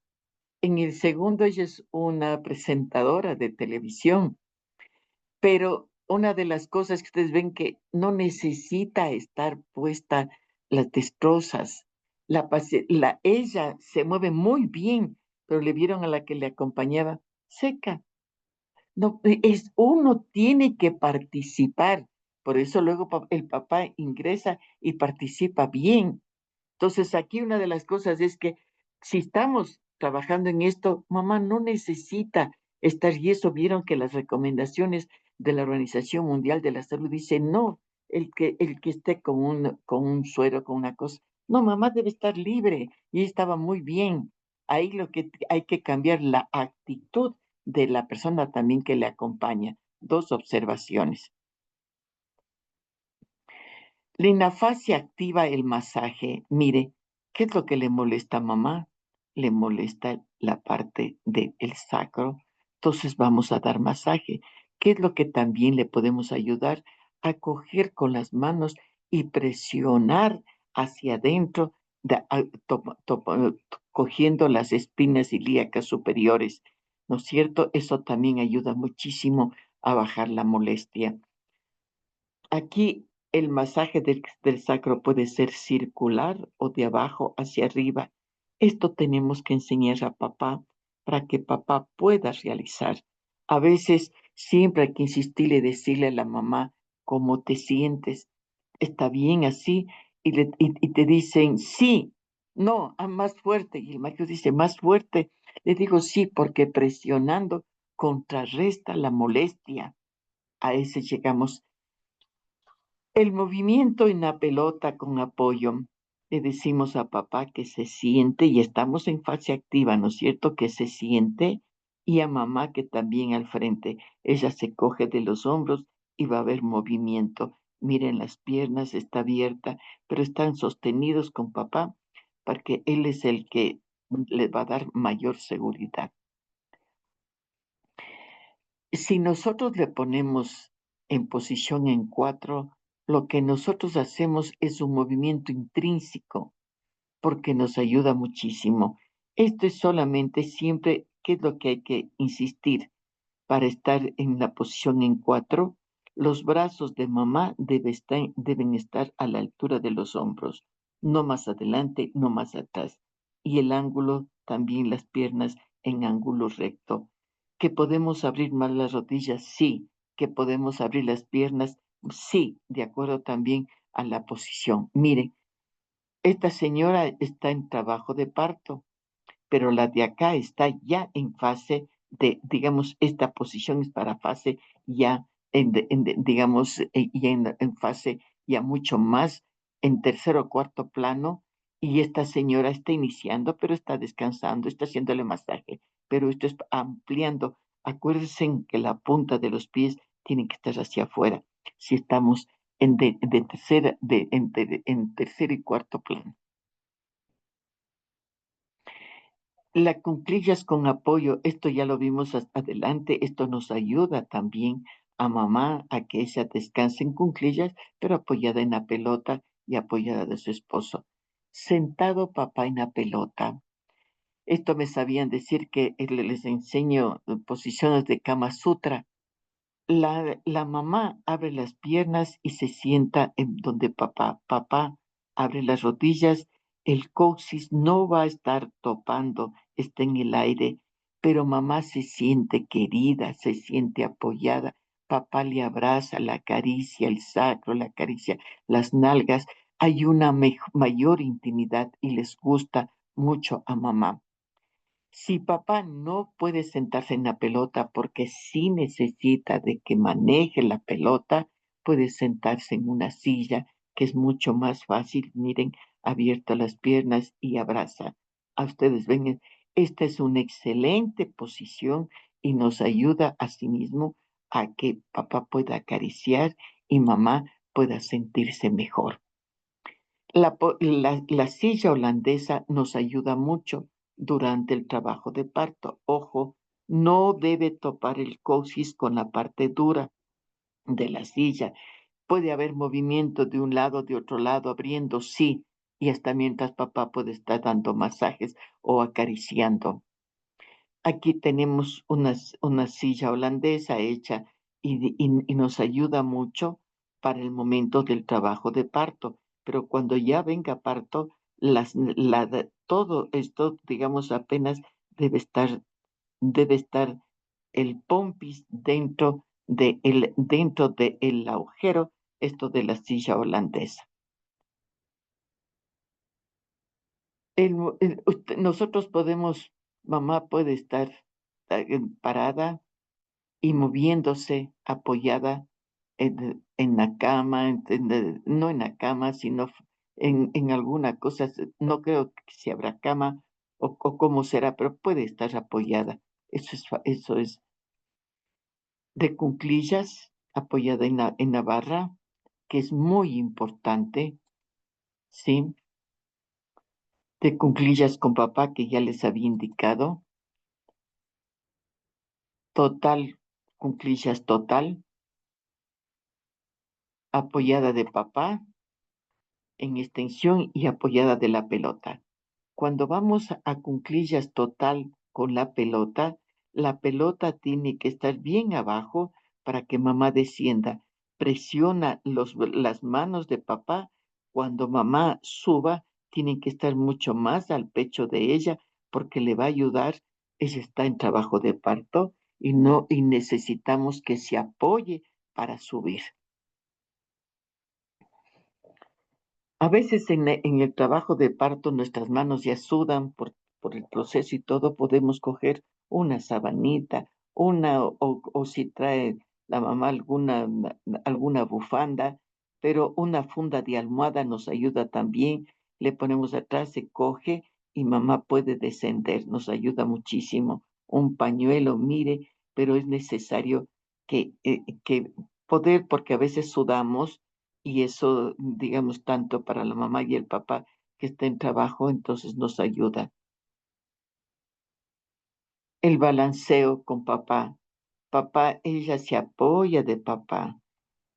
En el segundo ella es una presentadora de televisión, pero una de las cosas que ustedes ven que no necesita estar puesta las destrozas. Ella se mueve muy bien, pero le vieron a la que le acompañaba seca. No, uno tiene que participar. Por eso luego el papá ingresa y participa bien. Entonces, aquí una de las cosas es que si estamos trabajando en esto, mamá no necesita estar, y eso vieron que las recomendaciones de la Organización Mundial de la Salud dicen, no, el que esté con un suero, con una cosa, no, mamá debe estar libre, y estaba muy bien. Ahí lo que hay que cambiar la actitud de la persona también que le acompaña. Dos observaciones. La fascia activa el masaje. Mire, ¿qué es lo que le molesta a mamá? Le molesta la parte del sacro. Entonces vamos a dar masaje. ¿Qué es lo que también le podemos ayudar? A coger con las manos y presionar hacia adentro, cogiendo las espinas ilíacas superiores. ¿No es cierto? Eso también ayuda muchísimo a bajar la molestia. Aquí el masaje del sacro puede ser circular o de abajo hacia arriba. Esto tenemos que enseñar a papá para que papá pueda realizar. A veces siempre hay que insistirle, decirle a la mamá cómo te sientes. ¿Está bien así? Y te dicen sí, no, más fuerte. Y el maestro dice más fuerte. Le digo sí, porque presionando contrarresta la molestia. A ese llegamos. El movimiento en la pelota con apoyo. Le decimos a papá que se siente y estamos en fase activa, ¿no es cierto? Que se siente y a mamá que también al frente. Ella se coge de los hombros y va a haber movimiento. Miren, las piernas está abierta, pero están sostenidos con papá porque él es el que les va a dar mayor seguridad. Si nosotros le ponemos en posición en cuatro, lo que nosotros hacemos es un movimiento intrínseco porque nos ayuda muchísimo. Esto es solamente siempre, ¿qué es lo que hay que insistir? Para estar en la posición en cuatro, los brazos de mamá deben estar a la altura de los hombros, no más adelante, no más atrás. Y el ángulo, también las piernas en ángulo recto. ¿Que podemos abrir más las rodillas? Sí. ¿Que podemos abrir las piernas? Sí, de acuerdo también a la posición. Miren, esta señora está en trabajo de parto, pero la de acá está ya en fase digamos, esta posición es para fase ya, digamos, y en fase ya mucho más en tercer o cuarto plano, y esta señora está iniciando, pero está descansando, está haciéndole masaje, pero esto es ampliando. Acuérdense que la punta de los pies tiene que estar hacia afuera, si estamos en tercer y cuarto plano. La cuclillas con apoyo, esto ya lo vimos adelante, esto nos ayuda también a mamá a que ella descanse en cuclillas, pero apoyada en la pelota y apoyada de su esposo. Sentado papá en la pelota. Esto me sabían decir que les enseño posiciones de Kama Sutra. La mamá abre las piernas y se sienta en donde papá. Papá abre las rodillas. El coxis no va a estar topando, está en el aire, pero mamá se siente querida, se siente apoyada. Papá le abraza, la acaricia el sacro, la acaricia las nalgas. Hay una mayor intimidad y les gusta mucho a mamá. Si papá no puede sentarse en la pelota porque sí necesita de que maneje la pelota, puede sentarse en una silla, que es mucho más fácil. Miren, abierta las piernas y abraza. A ustedes ven, esta es una excelente posición y nos ayuda a sí mismo a que papá pueda acariciar y mamá pueda sentirse mejor. La silla holandesa nos ayuda mucho durante el trabajo de parto. Ojo, no debe topar el coxis con la parte dura de la silla. Puede haber movimiento de un lado, de otro lado, abriendo, sí, y hasta mientras papá puede estar dando masajes o acariciando. Aquí tenemos una silla holandesa hecha y nos ayuda mucho para el momento del trabajo de parto, pero cuando ya venga parto, todo esto, digamos, apenas debe estar el pompis dentro de el agujero, esto de la silla holandesa. Nosotros podemos, mamá puede estar parada y moviéndose apoyada en la cama, no en la cama, sino en alguna cosa. No creo que si habrá cama o cómo será, pero puede estar apoyada. Eso es de cuclillas, apoyada en la barra, que es muy importante, ¿sí? De cuclillas con papá, que ya les había indicado, total, cuclillas total, apoyada de papá en extensión y apoyada de la pelota. Cuando vamos a cuclillas total con la pelota tiene que estar bien abajo para que mamá descienda. Presiona las manos de papá. Cuando mamá suba, tienen que estar mucho más al pecho de ella porque le va a ayudar. Ella está en trabajo de parto y no y necesitamos que se apoye para subir. A veces en el trabajo de parto nuestras manos ya sudan por el proceso y todo, podemos coger una sabanita, o si trae la mamá alguna bufanda, pero una funda de almohada nos ayuda también. Le ponemos atrás, se coge y mamá puede descender, nos ayuda muchísimo. Un pañuelo, mire, pero es necesario que poder, porque a veces sudamos y eso, digamos, tanto para la mamá y el papá que está en trabajo, entonces nos ayuda. El balanceo con papá. Papá, ella se apoya de papá.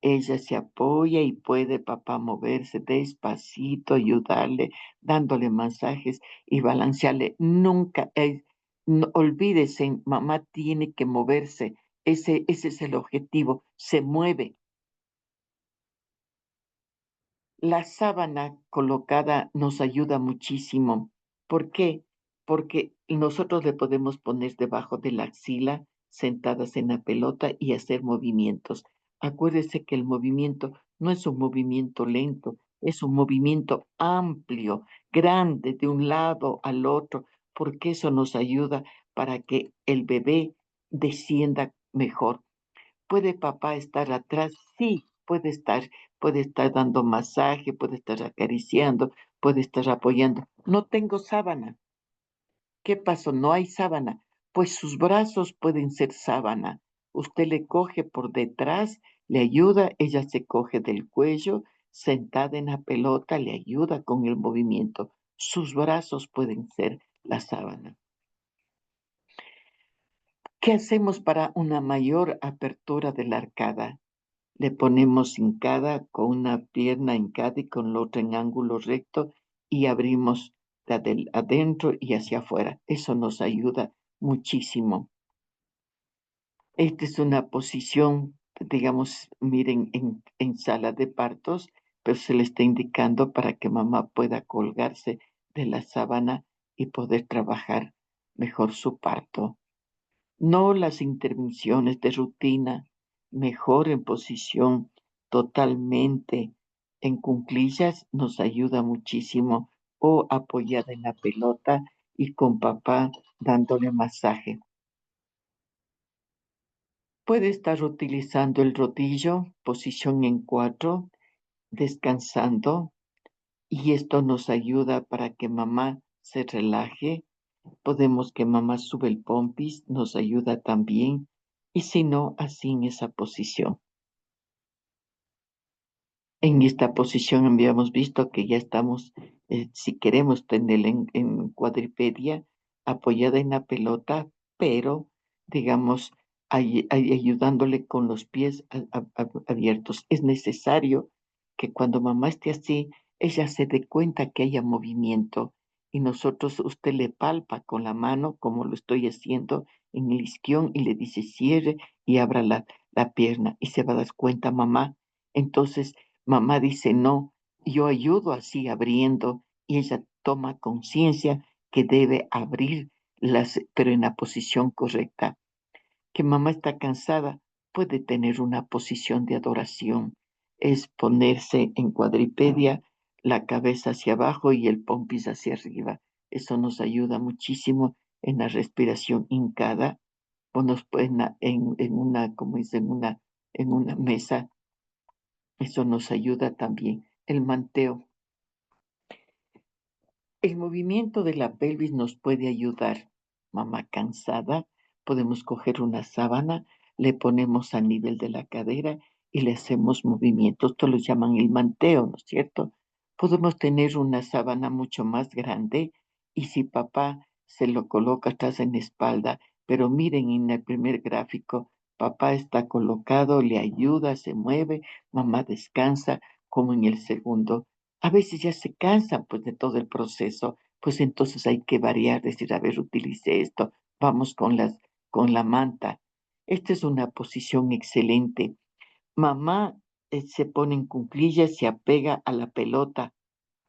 Ella se apoya y puede papá moverse despacito, ayudarle, dándole masajes y balancearle. Nunca, no, olvídese, mamá tiene que moverse. Ese es el objetivo. Se mueve. La sábana colocada nos ayuda muchísimo. ¿Por qué? Porque nosotros le podemos poner debajo de la axila, sentadas en la pelota y hacer movimientos. Acuérdese que el movimiento no es un movimiento lento, es un movimiento amplio, grande, de un lado al otro, porque eso nos ayuda para que el bebé descienda mejor. ¿Puede papá estar atrás? Sí, puede estar dando masaje, puede estar acariciando, puede estar apoyando. No tengo sábana. ¿Qué pasó? No hay sábana. Pues sus brazos pueden ser sábana. Usted le coge por detrás, le ayuda, ella se coge del cuello, sentada en la pelota, le ayuda con el movimiento. Sus brazos pueden ser la sábana. ¿Qué hacemos para una mayor apertura de la arcada? Le ponemos hincada con una pierna hincada y con la otra en ángulo recto y abrimos de adentro y hacia afuera. Eso nos ayuda muchísimo. Esta es una posición, digamos, miren, en sala de partos, pero se le está indicando para que mamá pueda colgarse de la sábana y poder trabajar mejor su parto. No las intervenciones de rutina, mejor en posición totalmente en cuclillas nos ayuda muchísimo o apoyada en la pelota y con papá dándole masaje. Puede estar utilizando el rodillo, posición en cuatro, descansando, y esto nos ayuda para que mamá se relaje. Podemos que mamá sube el pompis, nos ayuda también, y si no, así en esa posición. En esta posición habíamos visto que ya estamos, si queremos tenerla en cuadripedia, apoyada en la pelota, pero digamos, ayudándole con los pies abiertos. Es necesario que cuando mamá esté así, ella se dé cuenta que haya movimiento y nosotros, usted le palpa con la mano, como lo estoy haciendo en el isquión, y le dice cierre y abra la pierna y se va a dar cuenta mamá. Entonces, mamá dice no, yo ayudo así abriendo y ella toma conciencia que debe abrir pero en la posición correcta. Que mamá está cansada, puede tener una posición de adoración. Es ponerse en cuadripedia, la cabeza hacia abajo y el pompis hacia arriba. Eso nos ayuda muchísimo en la respiración hincada o nos en una, como dice, en una mesa. Eso nos ayuda también. El manteo. El movimiento de la pelvis nos puede ayudar. Mamá cansada, podemos coger una sábana, le ponemos a nivel de la cadera y le hacemos movimientos. Esto lo llaman el manteo, ¿no es cierto? Podemos tener una sábana mucho más grande y si papá se lo coloca atrás en la espalda, pero miren en el primer gráfico, papá está colocado, le ayuda, se mueve, mamá descansa, como en el segundo. A veces ya se cansan pues de todo el proceso, pues entonces hay que variar, decir, a ver, utilice esto, vamos con la manta. Esta es una posición excelente. Mamá se pone en cuclillas, se apega a la pelota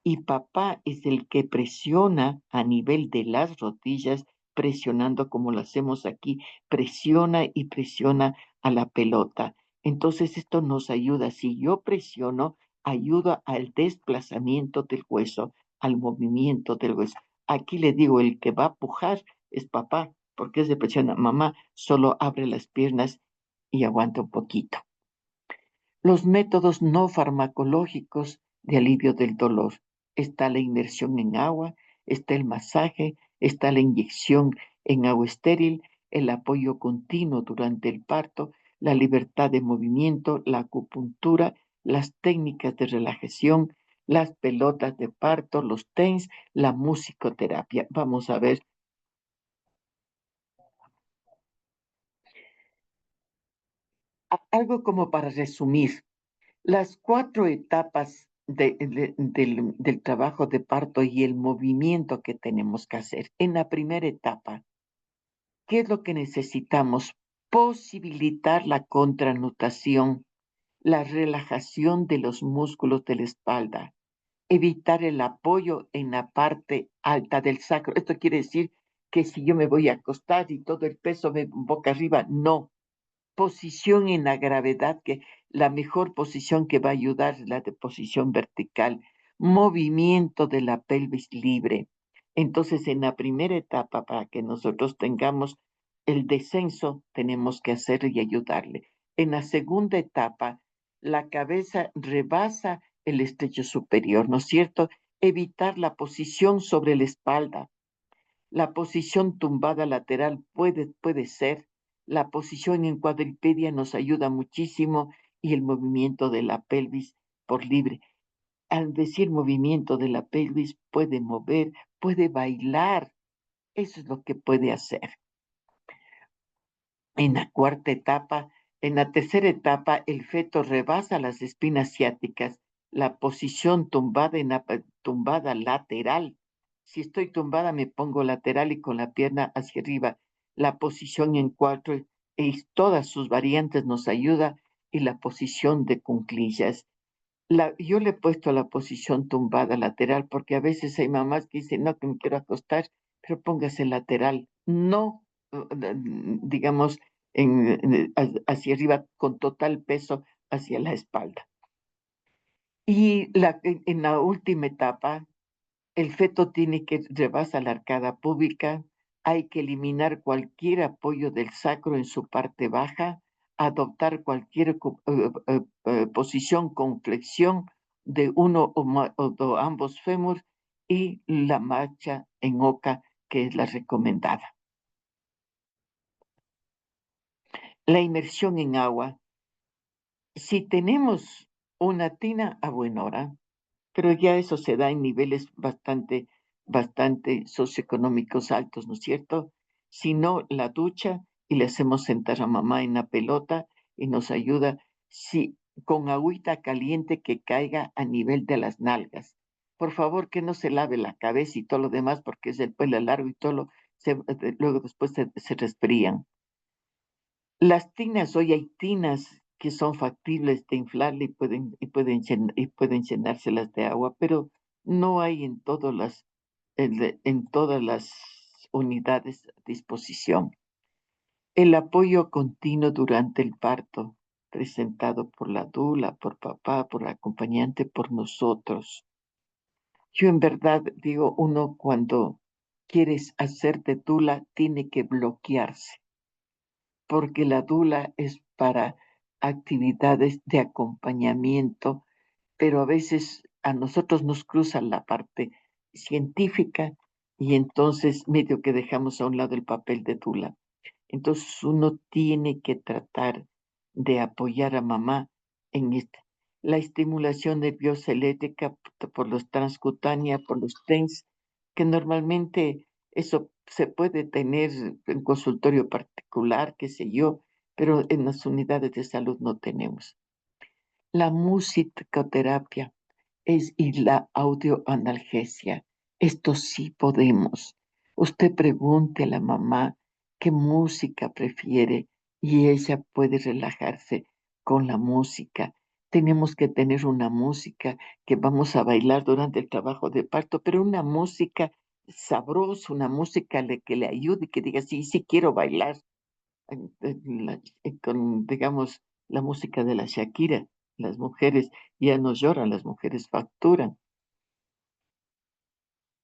y papá es el que presiona a nivel de las rodillas, presionando como lo hacemos aquí, presiona y presiona a la pelota. Entonces esto nos ayuda. Si yo presiono, ayuda al desplazamiento del hueso, al movimiento del hueso. Aquí le digo, el que va a pujar es papá, porque es de presiona. Mamá solo abre las piernas y aguanta un poquito. Los métodos no farmacológicos de alivio del dolor. Está la inmersión en agua, está el masaje, está la inyección en agua estéril, el apoyo continuo durante el parto, la libertad de movimiento, la acupuntura, las técnicas de relajación, las pelotas de parto, los TENS, la musicoterapia. Vamos a ver algo como para resumir. Las cuatro etapas del trabajo de parto y el movimiento que tenemos que hacer. En la primera etapa, ¿qué es lo que necesitamos? Posibilitar la contranutación, la relajación de los músculos de la espalda, evitar el apoyo en la parte alta del sacro. Esto quiere decir que si yo me voy a acostar y todo el peso me boca arriba, no, posición en la gravedad, que la mejor posición que va a ayudar es la de posición vertical, movimiento de la pelvis libre. Entonces, en la primera etapa, para que nosotros tengamos el descenso, tenemos que hacer y ayudarle. En la segunda etapa, la cabeza rebasa el estrecho superior, ¿no es cierto? Evitar la posición sobre la espalda, la posición tumbada lateral puede ser. La posición en cuadripedia nos ayuda muchísimo y el movimiento de la pelvis por libre. Al decir movimiento de la pelvis, puede mover, puede bailar. Eso es lo que puede hacer. En la cuarta etapa, en la tercera etapa, el feto rebasa las espinas ciáticas. La posición tumbada, tumbada lateral. Si estoy tumbada, me pongo lateral y con la pierna hacia arriba. La posición en cuatro y todas sus variantes nos ayuda y la posición de cuclillas. Yo le he puesto la posición tumbada lateral porque a veces hay mamás que dicen, no, que me quiero acostar, pero póngase lateral, no, digamos, hacia arriba con total peso hacia la espalda. Y en la última etapa, el feto tiene que rebasar la arcada púbica, hay que eliminar cualquier apoyo del sacro en su parte baja, adoptar cualquier posición con flexión de uno o ambos fémur y la marcha en oca, que es la recomendada. La inmersión en agua. Si tenemos una tina, a buena hora, pero ya eso se da en niveles bastante socioeconómicos altos, ¿no es cierto? Si no, la ducha y le hacemos sentar a mamá en la pelota y nos ayuda, si con agüita caliente que caiga a nivel de las nalgas. Por favor, que no se lave la cabeza y todo lo demás, porque es el pelo largo y todo luego después se resfrían. Las tinas, hoy hay tinas que son factibles de inflarle y pueden llenárselas de agua, pero no hay en todas las unidades a disposición. El apoyo continuo durante el parto, presentado por la dula, por papá, por la acompañante, por nosotros. Yo en verdad digo, uno cuando quieres hacerte dula tiene que bloquearse porque la dula es para actividades de acompañamiento, pero a veces a nosotros nos cruza la parte científica y entonces medio que dejamos a un lado el papel de dula. Entonces uno tiene que tratar de apoyar a mamá en esta. La estimulación nerviosa eléctrica por los transcutánea, por los TENS, que normalmente eso se puede tener en consultorio particular, qué sé yo, pero en las unidades de salud no tenemos. La musicoterapia y la audioanalgesia. Esto sí podemos. Usted pregunte a la mamá qué música prefiere y ella puede relajarse con la música. Tenemos que tener una música que vamos a bailar durante el trabajo de parto, pero una música sabrosa, una música que le ayude, que diga, sí, sí quiero bailar con, digamos, la música de la Shakira. Las mujeres ya no lloran, las mujeres facturan.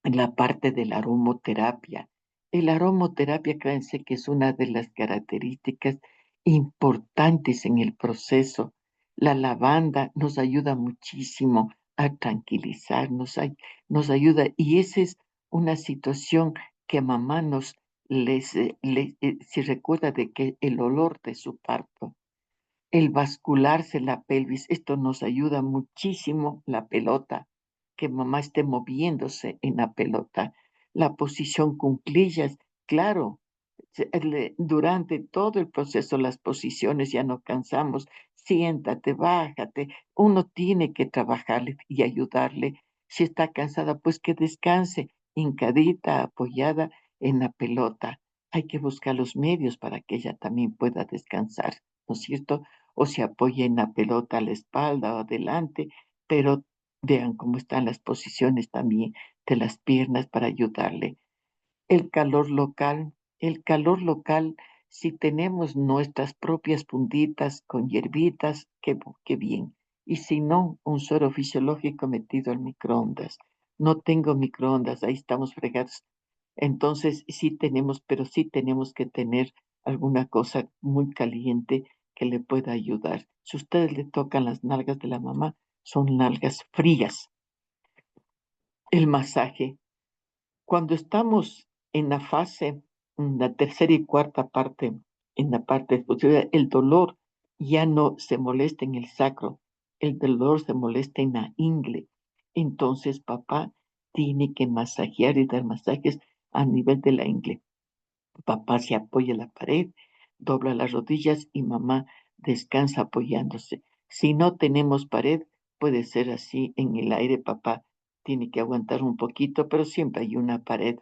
En la parte de la aromoterapia. La aromoterapia, créanse que es una de las características importantes en el proceso. La lavanda nos ayuda muchísimo a tranquilizarnos, nos ayuda, y esa es una situación que a mamá se recuerda de que el olor de su parto, el bascularse la pelvis, esto nos ayuda muchísimo la pelota, que mamá esté moviéndose en la pelota. La posición cuclillas, claro, durante todo el proceso las posiciones ya no cansamos, siéntate, bájate, uno tiene que trabajarle y ayudarle. Si está cansada, pues que descanse, hincadita, apoyada en la pelota. Hay que buscar los medios para que ella también pueda descansar, ¿no es cierto? O se apoye en la pelota a la espalda o adelante, pero vean cómo están las posiciones también de las piernas para ayudarle. El calor local, el calor local, si tenemos nuestras propias puntitas con hierbitas, qué bien. Y si no, un suero fisiológico metido al microondas. No tengo microondas, ahí estamos fregados. Entonces, sí tenemos, pero sí tenemos que tener alguna cosa muy caliente que le pueda ayudar. Si ustedes le tocan las nalgas de la mamá, son nalgas frías. El masaje. Cuando estamos en la fase, en la tercera y cuarta parte, en la parte posterior, el dolor ya no se molesta en el sacro, el dolor se molesta en la ingle. Entonces, papá tiene que masajear y dar masajes a nivel de la ingle. Papá se apoya en la pared, dobla las rodillas y mamá descansa apoyándose. Si no tenemos pared, puede ser así en el aire, papá tiene que aguantar un poquito, pero siempre hay una pared.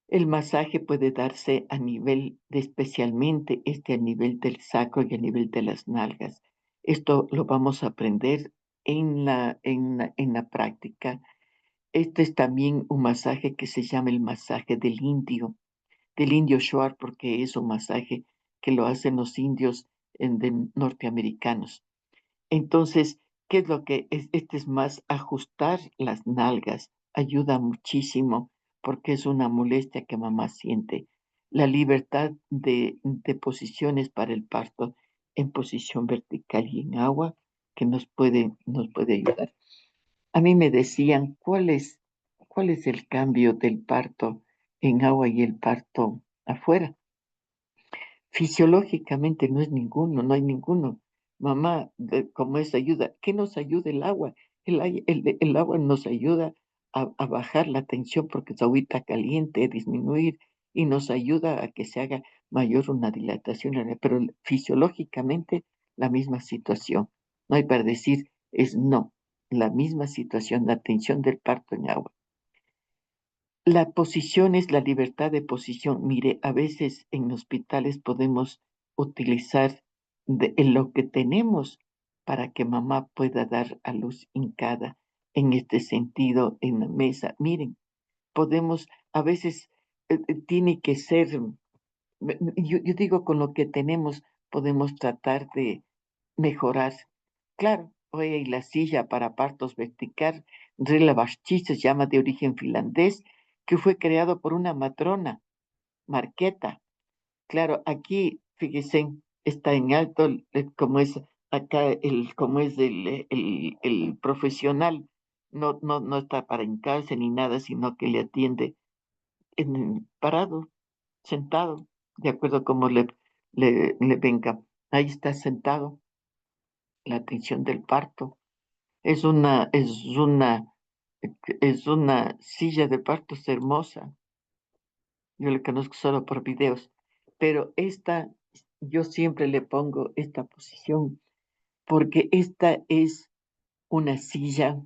El masaje puede darse a nivel de especialmente a nivel del sacro y a nivel de las nalgas. Esto lo vamos a aprender en la práctica. Este es también un masaje que se llama el masaje del indio Shuar, porque es un masaje que lo hacen los indios norteamericanos. Entonces, ¿qué es lo que es? Este es más ajustar las nalgas, ayuda muchísimo porque es una molestia que mamá siente. La libertad de posiciones para el parto en posición vertical y en agua que nos puede ayudar. A mí me decían, ¿cuál es el cambio del parto en agua y el parto afuera? Fisiológicamente no es ninguno, no hay ninguno. Mamá, ¿cómo es ayuda? ¿Qué nos ayuda el agua? El agua nos ayuda a bajar la tensión porque es agüita caliente, disminuir y nos ayuda a que se haga mayor una dilatación, pero fisiológicamente la misma situación. No hay para decir es no, la misma situación, la tensión del parto en agua. La posición es la libertad de posición. Mire, a veces en hospitales podemos utilizar en lo que tenemos para que mamá pueda dar a luz hincada. En este sentido, en la mesa, miren, podemos, a veces tiene que ser, yo digo, con lo que tenemos podemos tratar de mejorar. Claro, hoy hay la silla para partos vertical, Relavashi se llama, de origen finlandés, que fue creado por una matrona, Marqueta. Claro, aquí, fíjense, está en alto, como es acá, como es el profesional, no está para hincarse ni nada, sino que le atiende parado, sentado, de acuerdo a cómo le venga. Ahí está sentado, la atención del parto. Es una, es una, es una silla de partos hermosa. Yo la conozco solo por videos, pero yo siempre le pongo esta posición porque esta es una silla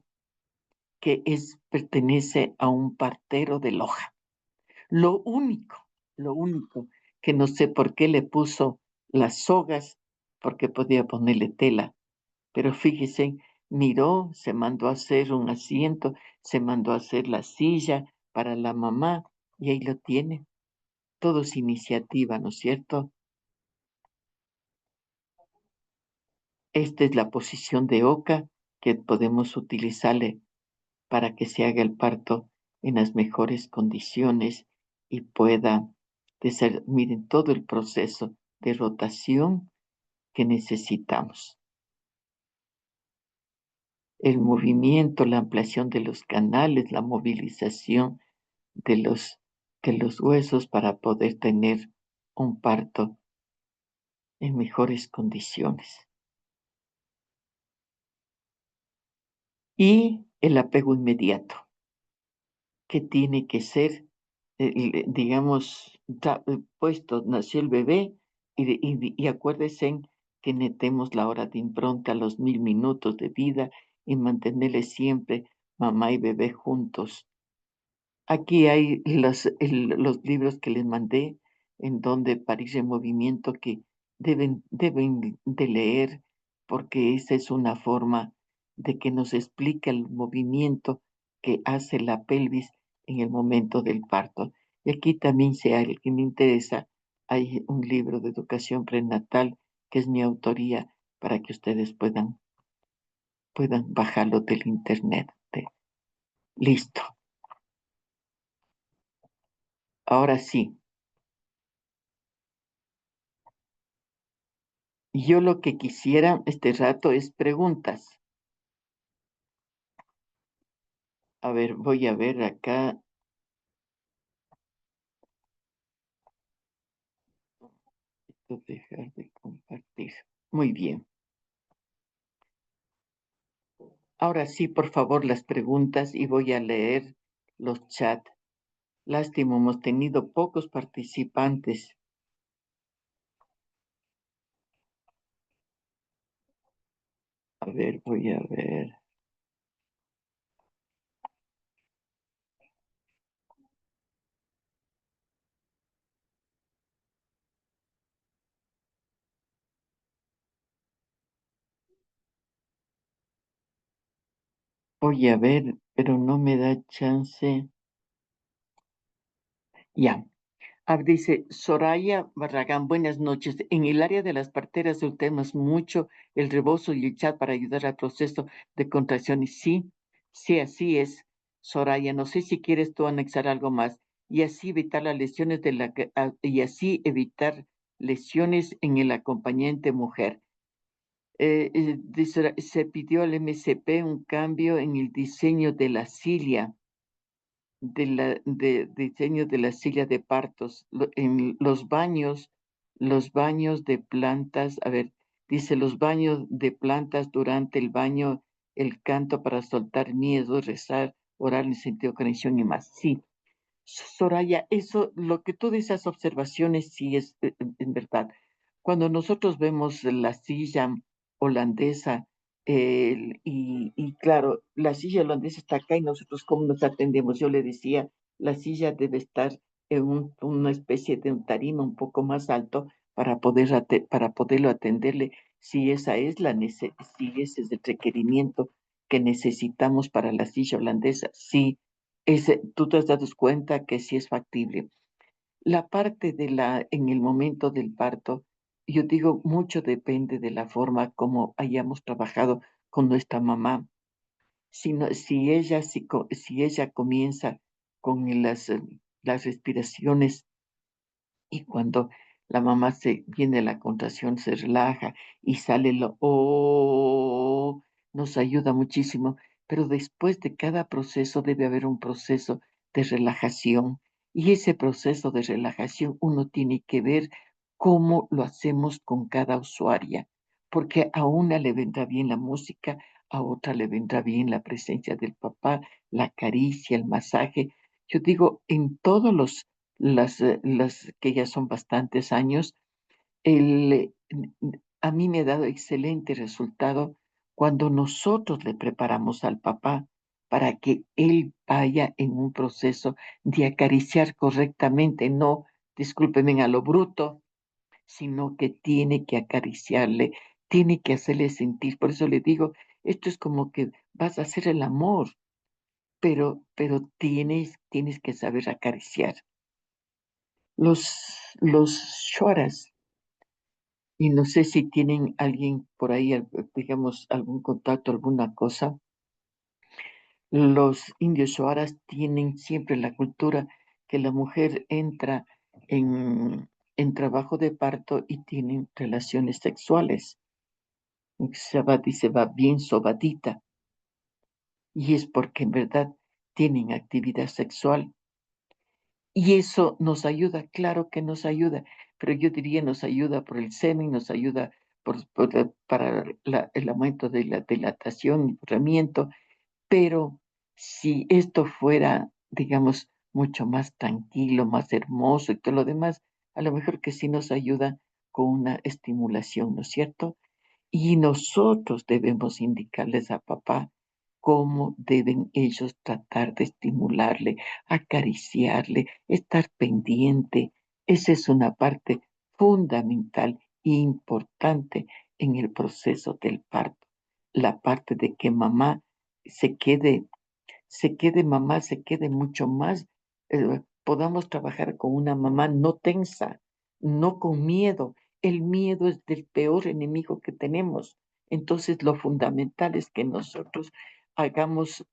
que pertenece a un partero de Loja. Lo único, lo único que no sé por qué le puso las sogas, porque podía ponerle tela. Pero fíjese, miró, se mandó a hacer un asiento, se mandó a hacer la silla para la mamá y ahí lo tiene. Todo es iniciativa, ¿no es cierto? Esta es la posición de oca que podemos utilizarle para que se haga el parto en las mejores condiciones y pueda miren, todo el proceso de rotación que necesitamos. El movimiento, la ampliación de los canales, la movilización de los huesos para poder tener un parto en mejores condiciones. Y el apego inmediato, que tiene que ser, digamos, puesto, nació el bebé y acuérdense que netemos la hora de impronta, los 1000 minutos de vida y mantenerle siempre mamá y bebé juntos. Aquí hay los libros que les mandé, en donde París en movimiento, que deben de leer, porque esa es una forma de que nos explica el movimiento que hace la pelvis en el momento del parto. Y aquí también, si a alguien le interesa, hay un libro de educación prenatal que es mi autoría para que ustedes puedan bajarlo del internet. Listo. Ahora sí. Yo lo que quisiera este rato es preguntas. A ver, voy a ver acá. Esto, dejar de compartir. Muy bien. Ahora sí, por favor, las preguntas y voy a leer los chats. Lástima, hemos tenido pocos participantes. A ver, voy a ver. Voy a ver, pero no me da chance. Ya. Dice Soraya Barragán, buenas noches. En el área de las parteras usamos mucho el rebozo y el chat para ayudar al proceso de contracciones. Sí, sí, así es, Soraya. No sé si quieres tú anexar algo más y así evitar las lesiones y así evitar lesiones en el acompañante mujer. Dice, se pidió al MCP un cambio en el diseño de la silla de diseño de la silla de partos, en los baños de plantas, a ver, dice los baños de plantas durante el baño, el canto para soltar miedo, rezar, orar en sentido de conexión y más. Sí, Soraya, eso, lo que tú dices, observaciones, sí es en verdad. Cuando nosotros vemos la silla holandesa, y claro, la silla holandesa está acá y nosotros cómo nos atendemos. Yo le decía, la silla debe estar en una especie de un tarima un poco más alto para para poderlo atenderle, si esa es si ese es el requerimiento que necesitamos para la silla holandesa. Sí, tú te has dado cuenta que sí es factible. La parte en el momento del parto, yo digo, mucho depende de la forma como hayamos trabajado con nuestra mamá. Si ella comienza con las respiraciones y cuando la mamá se viene la contracción, se relaja y sale lo oh, nos ayuda muchísimo. Pero después de cada proceso debe haber un proceso de relajación. Y ese proceso de relajación uno tiene que ver cómo lo hacemos con cada usuaria, porque a una le vendrá bien la música, a otra le vendrá bien la presencia del papá, la caricia, el masaje. Yo digo, en todos las que ya son bastantes años, a mí me ha dado excelente resultado cuando nosotros le preparamos al papá para que él vaya en un proceso de acariciar correctamente, no, discúlpenme, a lo bruto, sino que tiene que acariciarle, tiene que hacerle sentir. Por eso le digo, esto es como que vas a hacer el amor, pero tienes que saber acariciar. Los shoras, y no sé si tienen alguien por ahí, digamos, algún contacto, alguna cosa. Los indios shoaras tienen siempre la cultura que la mujer entra en trabajo de parto y tienen relaciones sexuales. Se va bien sobadita, y es porque en verdad tienen actividad sexual. Y eso nos ayuda, claro que nos ayuda, pero yo diría nos ayuda por el semen, nos ayuda para el aumento de la dilatación y enfriamiento, pero si esto fuera, digamos, mucho más tranquilo, más hermoso y todo lo demás, a lo mejor que sí nos ayuda con una estimulación, ¿no es cierto? Y nosotros debemos indicarles a papá cómo deben ellos tratar de estimularle, acariciarle, estar pendiente. Esa es una parte fundamental e importante en el proceso del parto. La parte de que mamá se quede se quede mucho más, podamos trabajar con una mamá no tensa, no con miedo. El miedo es del peor enemigo que tenemos. Entonces, lo fundamental es que nosotros hagamos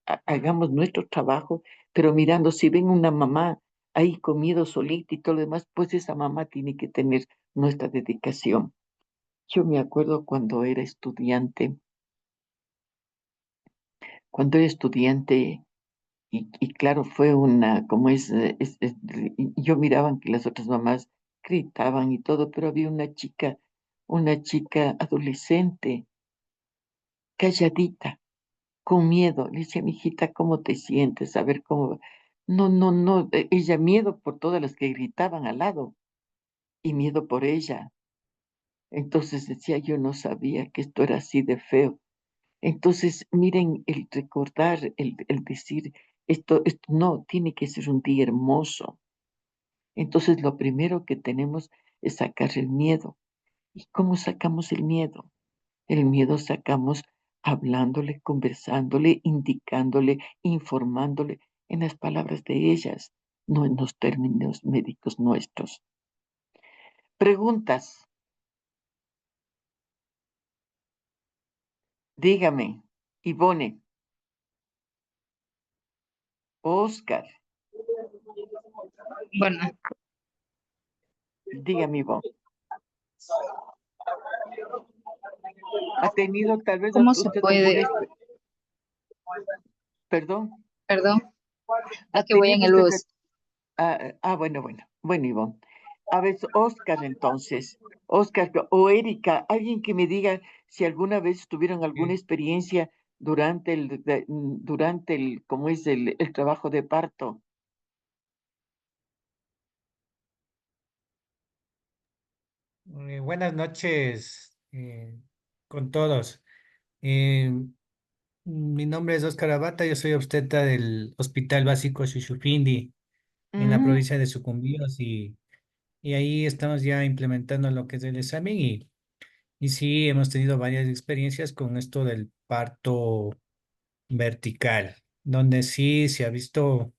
nuestro trabajo, pero mirando, si ven una mamá ahí con miedo solita y todo lo demás, pues esa mamá tiene que tener nuestra dedicación. Yo me acuerdo cuando era estudiante. Y claro, fue como y yo miraban que las otras mamás gritaban y todo, pero había una chica adolescente, calladita, con miedo. Le decía, mijita, ¿cómo te sientes? A ver cómo. No, no, no, ella miedo por todas las que gritaban al lado y miedo por ella. Entonces decía, yo no sabía que esto era así de feo. Entonces, miren, el recordar, el decir, esto no, tiene que ser un día hermoso. Entonces, lo primero que tenemos es sacar el miedo. ¿Y cómo sacamos el miedo? El miedo sacamos hablándole, conversándole, indicándole, informándole en las palabras de ellas, no en los términos médicos nuestros. Preguntas, dígame, Ivone, Oscar, Bueno, dígame, Ivone. ¿Ha tenido tal vez ¿cómo se usted puede? alguna, perdón, Perdón, ha es que voy en tenido el usted, bus. bueno, Ivonne. A ver, Oscar entonces, Oscar o Erika, alguien que me diga si alguna vez tuvieron alguna Eh, experiencia durante ¿cómo es el trabajo de parto? Buenas noches con todos. Eh, Mi nombre es Oscar Abata, yo soy obstetra del Hospital Básico Shushufindi en la Mm, provincia de Sucumbíos y ahí estamos ya implementando lo que es el examen y sí, hemos tenido varias experiencias con esto del parto vertical, donde sí se ha visto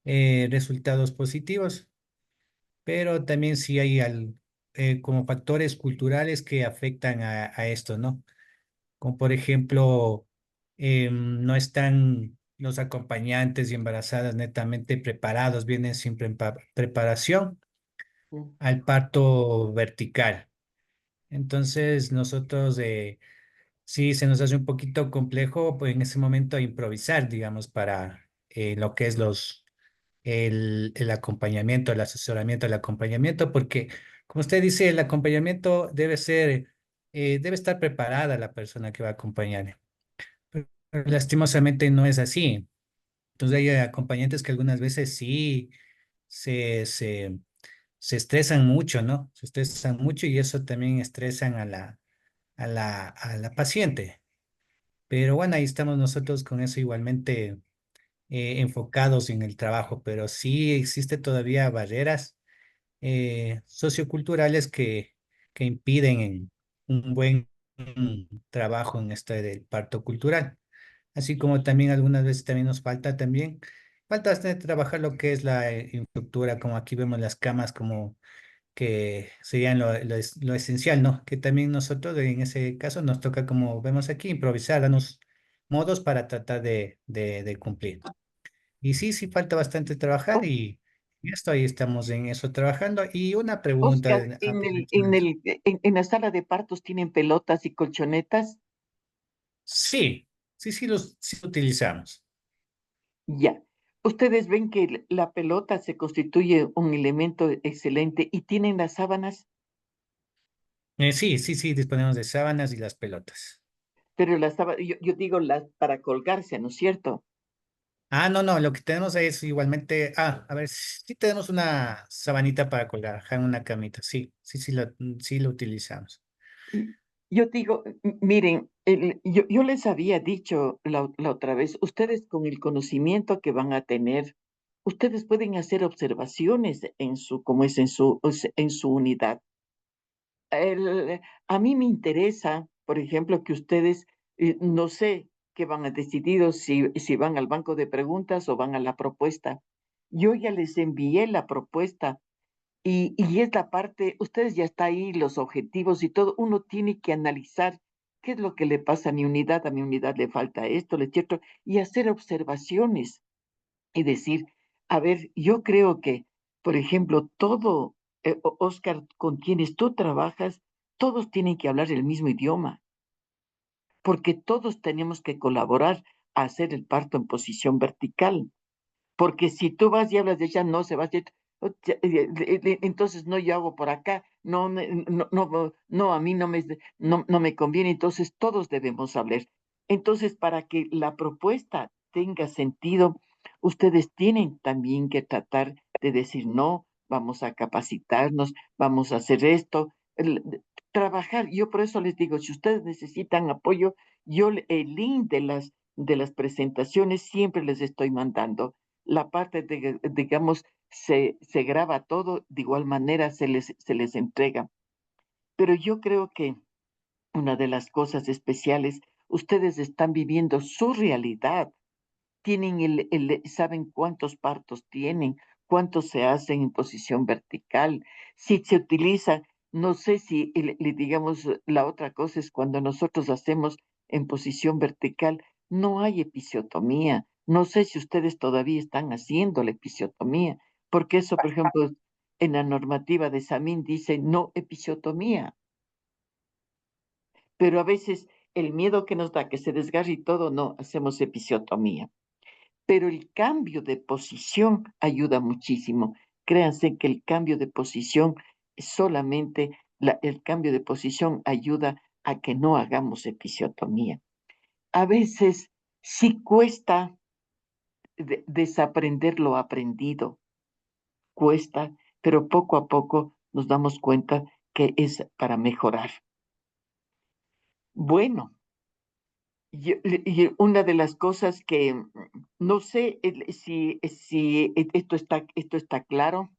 resultados positivos, pero también sí hay como factores culturales que afectan a esto, ¿no? Como por ejemplo, no están los acompañantes y embarazadas netamente preparados, vienen sin preparación mm, al parto vertical. Entonces, nosotros sí se nos hace un poquito complejo pues, en ese momento improvisar, digamos, para lo que es el acompañamiento, el asesoramiento, el acompañamiento, porque, como usted dice, el acompañamiento debe estar preparada la persona que va a acompañar. Pero lastimosamente no es así. Entonces hay acompañantes que algunas veces sí se, se, se estresan mucho, ¿no? Se estresan mucho y eso también estresan a la paciente. Pero bueno, ahí estamos nosotros con eso igualmente enfocados en el trabajo, pero sí existe todavía barreras socioculturales que impiden un buen trabajo en este del parto cultural. Así como también algunas veces también nos falta bastante trabajar lo que es la infraestructura, como aquí vemos las camas como que serían lo esencial, ¿no? Que también nosotros en ese caso nos toca, como vemos aquí, improvisar, darnos modos para tratar de cumplir. Y sí, sí falta bastante trabajar O- y esto ahí estamos en eso trabajando. Y una pregunta, Oscar, aprovechando eso. en la sala de partos tienen pelotas y colchonetas. Sí, sí lo utilizamos. Ya. Ustedes ven que la pelota se constituye un elemento excelente y tienen las sábanas, Sí, disponemos de sábanas y las pelotas. pero las sábanas, yo digo las para colgarse, ¿no es cierto? Ah, no, lo que tenemos ahí es igualmente, a ver, sí tenemos una sabanita para colgar, ajá, en una camita, sí lo utilizamos. Y yo digo, miren, yo les había dicho la otra vez, ustedes con el conocimiento que van a tener, ustedes pueden hacer observaciones en como es en su unidad. A mí me interesa, por ejemplo, que ustedes, no sé qué van a decidir, o si van al banco de preguntas o van a la propuesta. Yo ya les envié la propuesta y es la parte, ustedes ya está ahí, los objetivos y todo, uno tiene que analizar qué es lo que le pasa a mi unidad le falta esto, le cierto, y hacer observaciones y decir, a ver, yo creo que, por ejemplo, todo, Oscar, con quienes tú trabajas, todos tienen que hablar el mismo idioma, porque todos tenemos que colaborar a hacer el parto en posición vertical. Porque si tú vas y hablas de ella, no se va a decir, entonces no, yo hago por acá, no, a mí no me conviene, entonces todos debemos hablar. Entonces, para que la propuesta tenga sentido, ustedes tienen también que tratar de decir, no, vamos a capacitarnos, vamos a hacer esto. trabajar. Yo por eso les digo, si ustedes necesitan apoyo, yo el link de las presentaciones siempre les estoy mandando. La parte de, digamos, se graba todo, de igual manera se les entrega. Pero yo creo que una de las cosas especiales, ustedes están viviendo su realidad, tienen saben cuántos partos tienen, cuántos se hacen en posición vertical, si se utiliza, no sé si, digamos, la otra cosa es cuando nosotros hacemos en posición vertical, no hay episiotomía. No sé si ustedes todavía están haciendo la episiotomía, porque eso, por ejemplo, en la normativa de SAMIN dice no episiotomía, pero a veces el miedo que nos da que se desgarre y todo, no, hacemos episiotomía. Pero el cambio de posición ayuda muchísimo. Créanse que el cambio de posición, solamente el cambio de posición ayuda a que no hagamos episiotomía. A veces sí cuesta desaprender lo aprendido, cuesta, pero poco a poco nos damos cuenta que es para mejorar. Bueno, y una de las cosas que no sé si esto está claro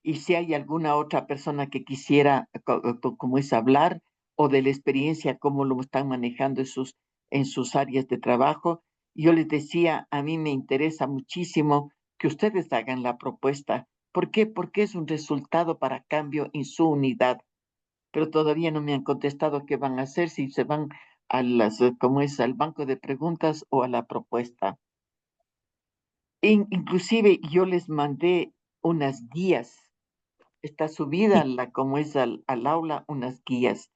y si hay alguna otra persona que quisiera, como es hablar, o de la experiencia, cómo lo están manejando en sus áreas de trabajo. Yo les decía, a mí me interesa muchísimo que ustedes hagan la propuesta. ¿Por qué? Porque es un resultado para cambio en su unidad, pero todavía no me han contestado qué van a hacer, si se van a como es, al banco de preguntas o a la propuesta. Inclusive yo les mandé unas guías, está subida como es al aula, unas guías.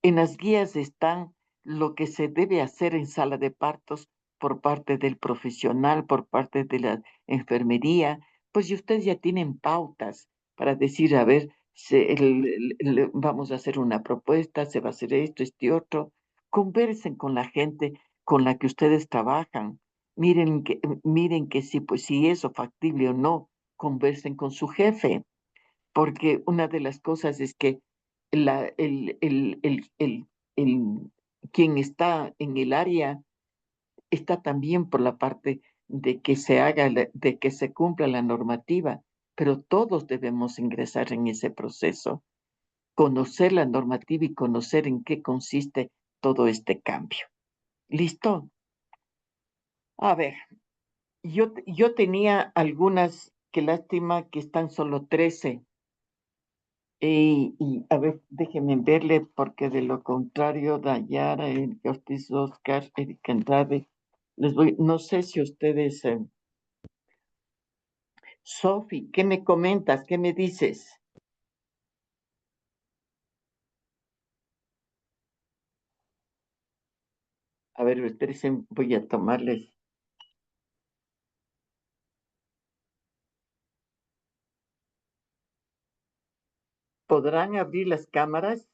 En las guías están lo que se debe hacer en sala de partos por parte del profesional, por parte de la enfermería, pues y ustedes ya tienen pautas para decir, a ver, vamos a hacer una propuesta, se va a hacer esto, este otro. Conversen con la gente con la que ustedes trabajan. Miren que si, pues, si eso factible o no, conversen con su jefe, porque una de las cosas es que la, el- quien está en el área está también por la parte de que se haga, de que se cumpla la normativa, pero todos debemos ingresar en ese proceso, conocer la normativa y conocer en qué consiste todo este cambio. ¿Listo? A ver, yo tenía algunas, qué lástima que están solo 13. Y a ver, déjenme verle, porque de lo contrario, Dayara, Erika Ortiz, Oscar, Erika Andrade, no sé si ustedes, Sofi, ¿qué me comentas? ¿Qué me dices? A ver, espérense, voy a tomarles. ¿Podrán abrir las cámaras?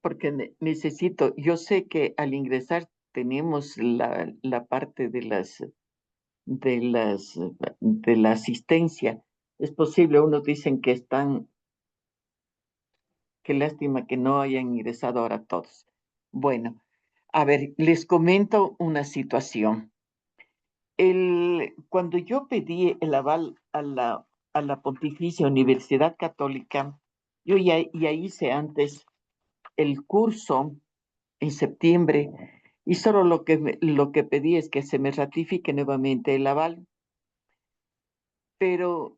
Porque necesito, yo sé que al ingresar tenemos la parte de la asistencia. Es posible, unos dicen que están. Qué lástima que no hayan ingresado ahora todos. Bueno, a ver, les comento una situación. Cuando yo pedí el aval a la Pontificia Universidad Católica, yo ya hice antes el curso en septiembre y solo lo que pedí es que se me ratifique nuevamente el aval, pero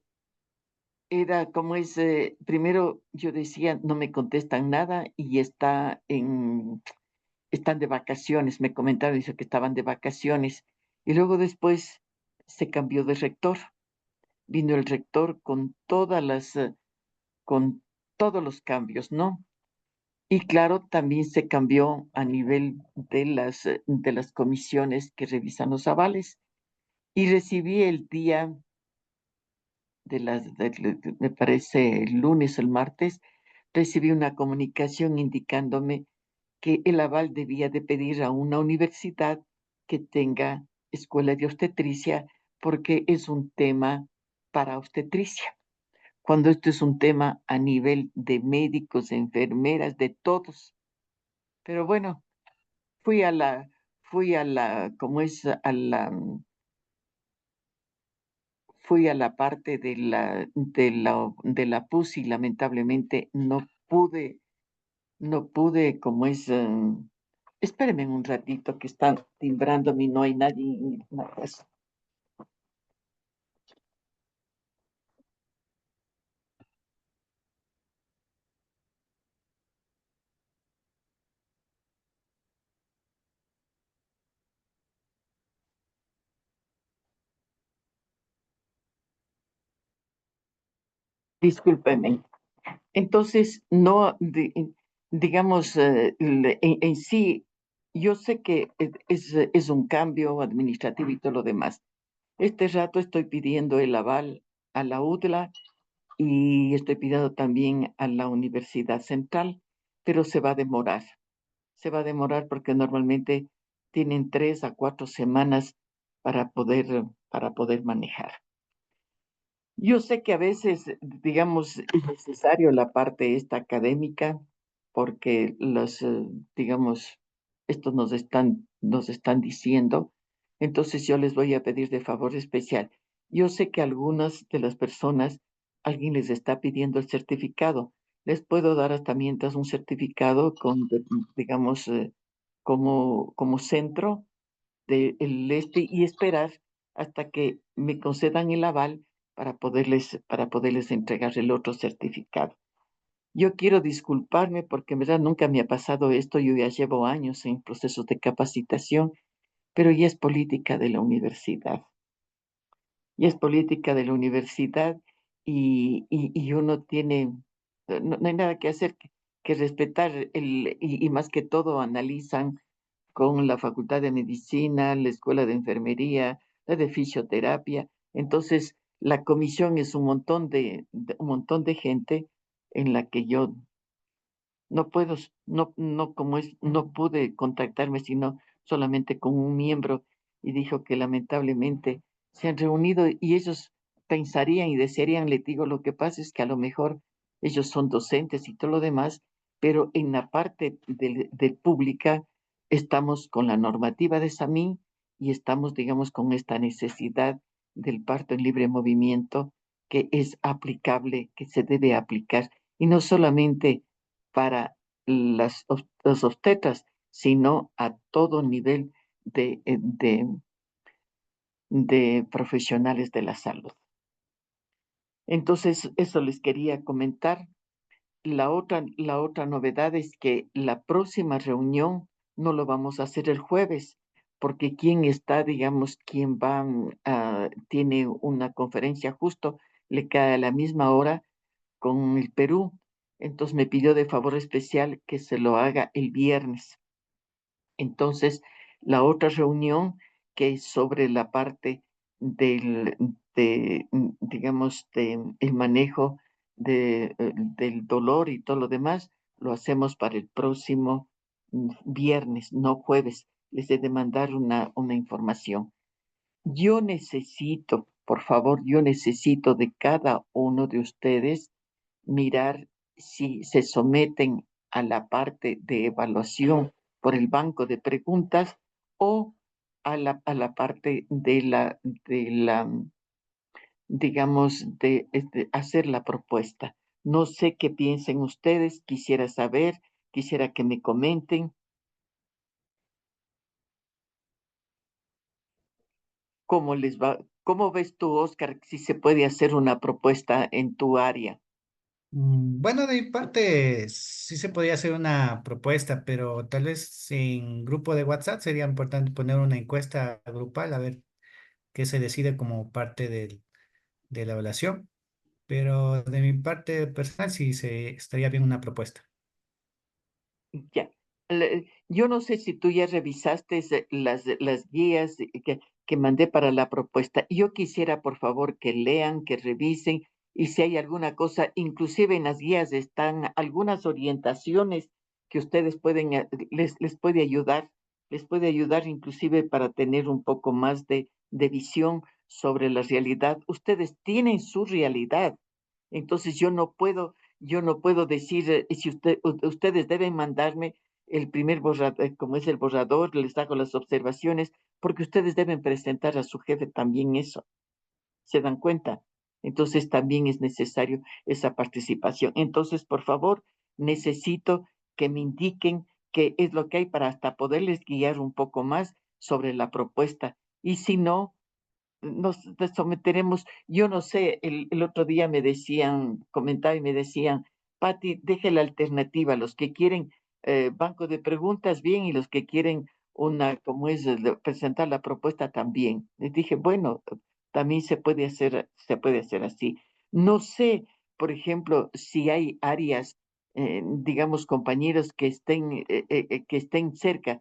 era como es, primero yo decía, no me contestan nada y están de vacaciones, me comentaron, dice que estaban de vacaciones. Y luego después se cambió de rector. Vino el rector con todos los cambios, ¿no? Y claro, también se cambió a nivel de las comisiones que revisan los avales. Y recibí el día me parece el lunes o el martes, recibí una comunicación indicándome que el aval debía de pedir a una universidad que tenga escuela de obstetricia porque es un tema para obstetricia, cuando esto es un tema a nivel de médicos, enfermeras, de todos. Pero bueno, fui a la, ¿cómo es? Fui a la parte de la PUSI, lamentablemente no pude, como es, espérenme un ratito que están timbrándome y no hay nadie en la casa. Discúlpeme. Entonces, no, digamos, en sí, yo sé que es un cambio administrativo y todo lo demás. Este rato estoy pidiendo el aval a la UDLA y estoy pidiendo también a la Universidad Central, pero se va a demorar porque normalmente tienen 3 a 4 semanas para poder manejar. Yo sé que a veces, digamos, es necesario la parte esta académica porque digamos, estos nos están diciendo. Entonces yo les voy a pedir de favor especial. Yo sé que algunas de las personas, alguien les está pidiendo el certificado. Les puedo dar hasta mientras un certificado digamos, como centro del este y esperar hasta que me concedan el aval para poderles entregar el otro certificado. Yo quiero disculparme porque en verdad nunca me ha pasado esto, yo ya llevo años en procesos de capacitación, pero ya es política de la universidad. Y es política de la universidad y uno tiene, no hay nada que hacer que respetar y más que todo analizan con la Facultad de Medicina, la Escuela de Enfermería, la de Fisioterapia. Entonces, la comisión es un montón de gente en la que yo no puedo, no, no pude contactarme sino solamente con un miembro y dijo que lamentablemente se han reunido y ellos pensarían y desearían, le digo, lo que pasa es que a lo mejor ellos son docentes y todo lo demás, pero en la parte de pública estamos con la normativa de SAMI y estamos, digamos, con esta necesidad del parto en libre movimiento que es aplicable, que se debe aplicar, y no solamente para los obstetras, sino a todo nivel de profesionales de la salud. Entonces, eso les quería comentar. La otra novedad es que la próxima reunión no lo vamos a hacer el jueves, porque quien está, digamos, quien va, tiene una conferencia justo, le cae a la misma hora con el Perú. Entonces me pidió de favor especial que se lo haga el viernes. Entonces, la otra reunión que es sobre la parte digamos, el manejo del dolor y todo lo demás, lo hacemos para el próximo viernes, no jueves. Les he de mandar una información. Yo necesito, por favor, yo necesito de cada uno de ustedes mirar si se someten a la parte de evaluación por el banco de preguntas o a la parte digamos, de hacer la propuesta. No sé qué piensen ustedes, quisiera saber, quisiera que me comenten cómo les va. ¿Cómo ves tú, Oscar, si se puede hacer una propuesta en tu área? Bueno, de mi parte sí se podría hacer una propuesta, pero tal vez en grupo de WhatsApp sería importante poner una encuesta grupal a ver qué se decide como parte de la evaluación. Pero de mi parte personal sí estaría bien una propuesta. Ya. Yo no sé si tú ya revisaste las guías que mandé para la propuesta. Yo quisiera, por favor, que lean, que revisen y si hay alguna cosa, inclusive en las guías están algunas orientaciones que ustedes les puede ayudar les puede ayudar inclusive para tener un poco más de visión sobre la realidad. Ustedes tienen su realidad, entonces yo no puedo decir, si ustedes deben mandarme el primer borrador, como es el borrador, les hago las observaciones, porque ustedes deben presentar a su jefe también eso. ¿Se dan cuenta? Entonces también es necesario esa participación. Entonces, por favor, necesito que me indiquen qué es lo que hay para hasta poderles guiar un poco más sobre la propuesta. Y si no, nos someteremos, yo no sé, el otro día me decían, comentaba y me decían, Patti, deje la alternativa, los que quieren banco de preguntas, bien, y los que quieren una, como es, presentar la propuesta también. Les dije, bueno, también se puede hacer así. No sé, por ejemplo, si hay áreas, digamos, compañeros que estén cerca.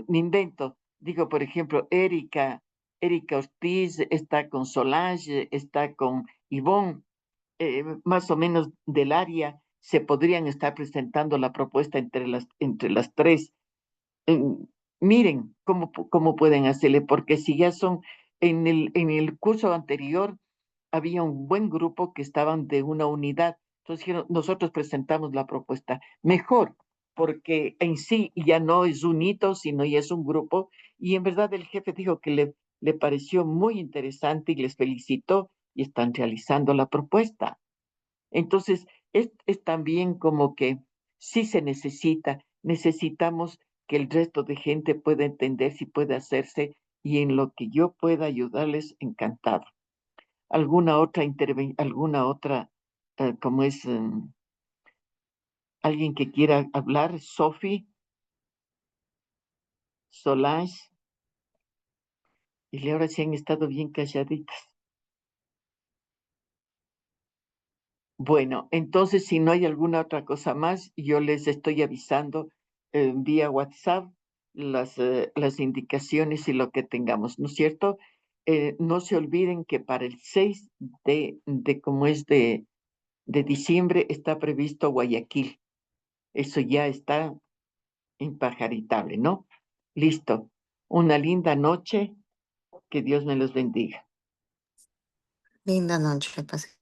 Me invento, digo, por ejemplo, Erika Ortiz está con Solange, está con Ivonne, más o menos del área, se podrían estar presentando la propuesta entre las tres. Eh, Miren cómo pueden hacerle, porque si ya son, en el curso anterior había un buen grupo que estaban de una unidad. Entonces dijeron, nosotros presentamos la propuesta. Mejor, porque en sí ya no es un hito, sino ya es un grupo. Y en verdad el jefe dijo que le pareció muy interesante y les felicitó y están realizando la propuesta. Entonces, es también como que sí se necesitamos que el resto de gente pueda entender si puede hacerse y en lo que yo pueda ayudarles, encantado. Alguna otra, como es, alguien que quiera hablar? Sophie, Solange, y ahora sí han estado bien calladitas. Bueno, entonces si no hay alguna otra cosa más, yo les estoy avisando vía WhatsApp las indicaciones y lo que tengamos, ¿no es cierto? No se olviden que para el 6 como es de diciembre está previsto Guayaquil. Eso ya está impajaritable, ¿no? Listo. Una linda noche. Que Dios me los bendiga. Linda noche, pase.